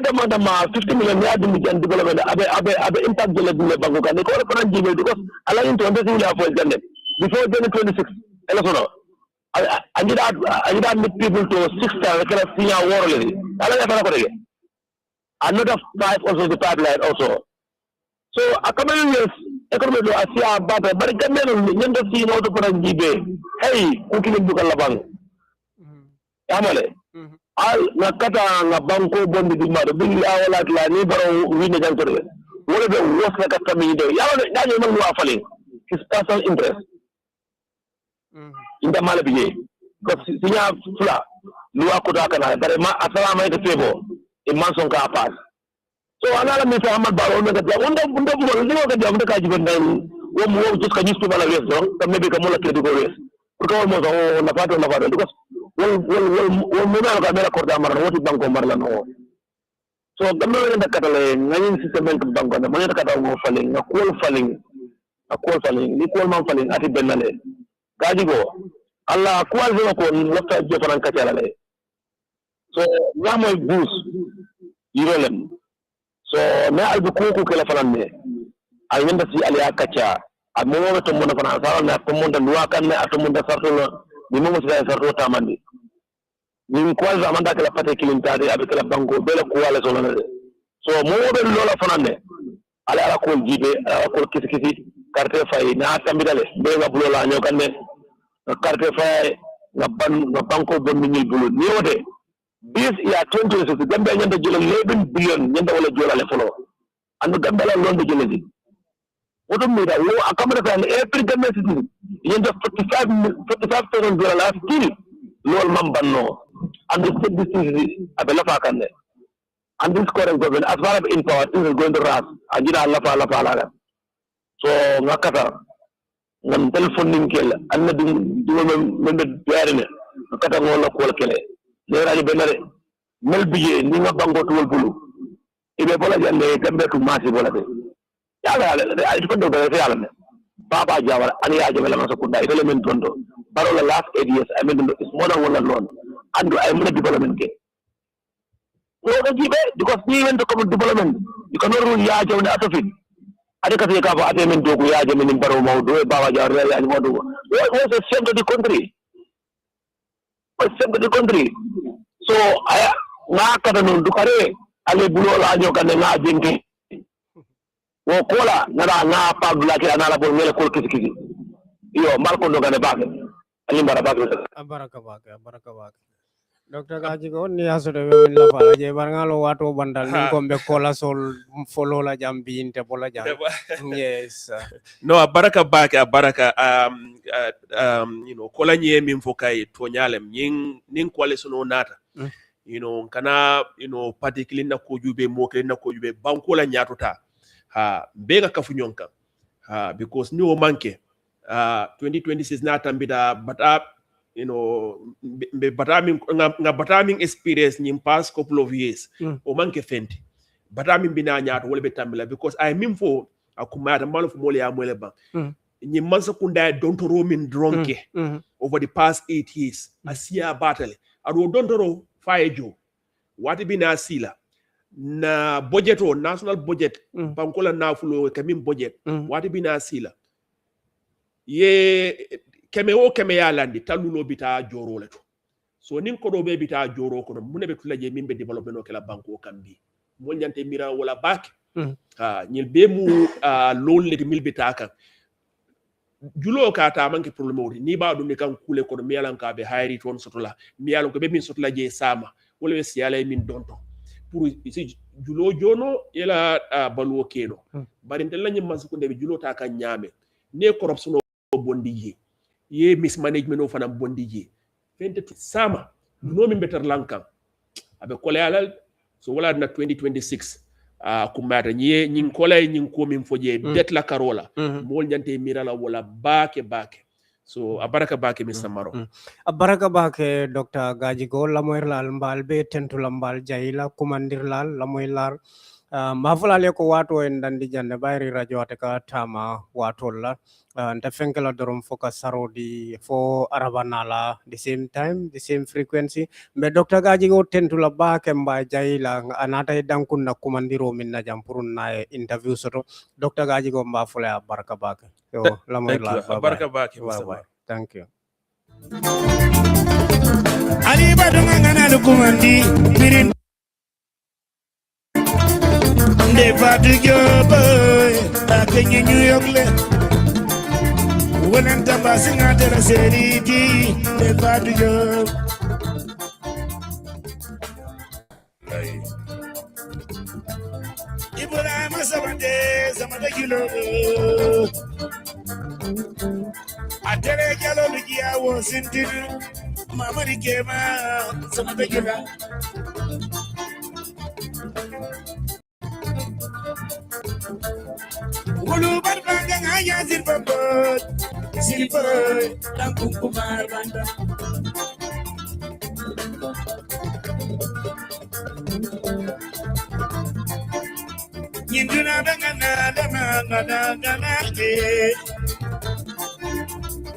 the madam 50 million ya dum jan development abe impact de le banko kan ko ko jibe because ala into on the for jande before 2026 election I need meet people to 6 star kala sinya worle ala ya fara ko rege another 5 also the pipeline also so akamel yes economy do asia baba bari gamelo nyendo si no to para jibe hey ko kini bukan labang amale al nakata nga banko bondi di mado bi ya wala la ni baro wini jantore wala be wos la kata mi do ya wala dañu man wa falé his personal interest inda mala biye ko sinya fula luwa ko da kana bare ma assalamu alaykum tebo e man son ka pass so anala mi fa amal baro me ga wonda mo ni ko ga ka jiben dan wo mo just ka jistu bala wes do kam be ka mo la kedu ko wes pour ko mo so na fato because wol mo na ka mera korda mar woti banko mar la no so gamno nda katale ngani system banko na man kata mo falling na call falling ni call man falling ati benale gaji go alla kwal zo ko lafta je fanan kacala le so ngamoy boost yirolem so na albu ko kala fanan ne ay wanda si aliya kacha amo mo to mo na fanan sala na to mo da luwa kan ne ato mo da sarto ni mo mo sa sarto tamandi ni kwal za manda kala pate kilintade abe kala banko bela ko wala so na so mo be lola fanan ne ala ko jibe ala ko kisi carte fay na tambidale be nga bulola nyokan ne carte fay na banko bon ni bulo ni wote this ya 2026 gambe nyanda jël 11 billion nyanda wala jolale folo andu gambe la londo jëledi woto mi da wo akamata tan every gambe city nyanda 45,000 dollars still lol mam banno and this is abela fakane and this current government as far as in power is going to ras ajira la fa so ngakata ngam telephone ninkel anna dum membe yarine kata ngola ko kele leraji benare mel biye ni nga bango to bulu ibe bola jande gambe to masi bola de yala ay ko do be yala ne baba jawara ani ya jabala ma ko dai element tondo barola last 8 years I mean it's more than one alone and I am development ke no do jibe because ni went to come development you cannot rule ya jawne atofit ade ka te ka ba ate men dogu ya jame ni baro mawdo baba jawara ya ni mawdo was a shame to the country so aya nga kada non dukare ale bulo la nyoka nga jenke wo kola ngara nga pabla ke anala bo mele kol kisi yo marko ndo gane baake ali mara baake baraka baake Dr. Kajigo ni aso de men la fala je barngalo wato bandal ni kombe kola sol follow la jambi inte pola jam yes no baraka baake baraka you know kola nye min fokai to nyalem nin kwale sono nata you know kana you know particularly na ko jube mo ke na ko jube banko la nyatota bega kafu nyonka because ni o manke 2026 na tambida bata you know batamin experience in past couple of years o manke fenti batamin bina nyaato wala be tambila because I mean for akumata malo fu mole ya mole ba ni mansa kunda don to romin dronke over the past 8 years. Asia battle. Ado dondoro faye jo. Wati bina sila. Na budget o national budget. Bankola na fulo kamim budget. Wati bina sila. Ye keme o keme ya landi talulo bita joro leto. So nin kodo be bita joro kono mune be tula je mimbe development o kala banko kambi. Mo nyante mira wala back. Nyil be mu loan le mil bita kan. Julo ka ta manke problème wori ni ba dum kan kule kono mi yalan ka be hayri ton sotola mi yalan ko be min sotola je sama wala be siyala min donto pour isi julo jono ila baluwo keno bari ndel lañu mansuko be julo ta kan nyame ne corruption o bondi ye mismanagement o fana bondi je fente sama no min better lankan abe kole alal so wala na 2026 kumata nyin kolay nyin ko min foje bet la karola mol jante mirala wala bake so abaraka bake mi samaro abaraka bake Dr. Gajigo lamoy lal mbal be tentu lambal jayila kumandir lal lamoy lar mafulale ko wato en dandi jande bayri radio ataka tama wato la nta fenkela dorom foka sarodi fo arabanala the same time the same frequency me Dr. Gajigo tentu la bake mba jayila anata dankun na kumandiro min na jampurun na interview soto Dr. Gajigo mba fule abaraka bake yo lamoy lal abaraka bake bye. Thank you. Ali badungana lukumandi mirin de fatu jobo akenye New York le wonen tabasinga tera seriti de fatu jobo Ibrahima sabande kilo Atere jalo ligia wo sintinu mama dikema sama begila Wulu barbanga ngaya silpabot silpabot langkung kumar banda Nyinduna dana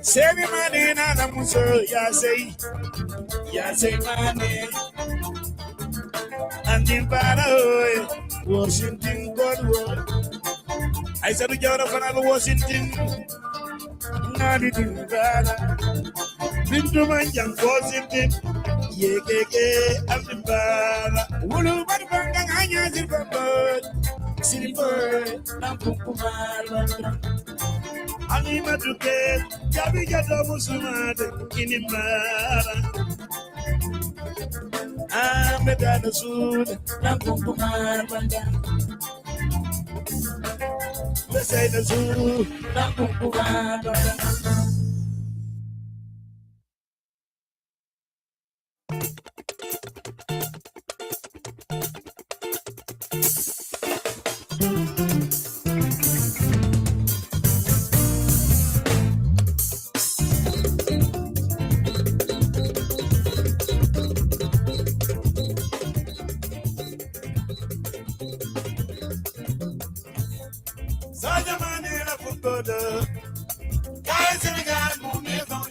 Sebi mane na na muso ya say mane Andi para hoy Washington God I said to Jara for Washington Nadi Dimbara Bintu Manjang Washington Yeke Andi para Wulu Badbanga Hanya Zilbabot Silver Nampukumar Anima tuke Jabi Jata Musumate Inimara Medana Sud Nampukumar Banda Beseda Sud Nampukumar Banda Guys in the guy, move me from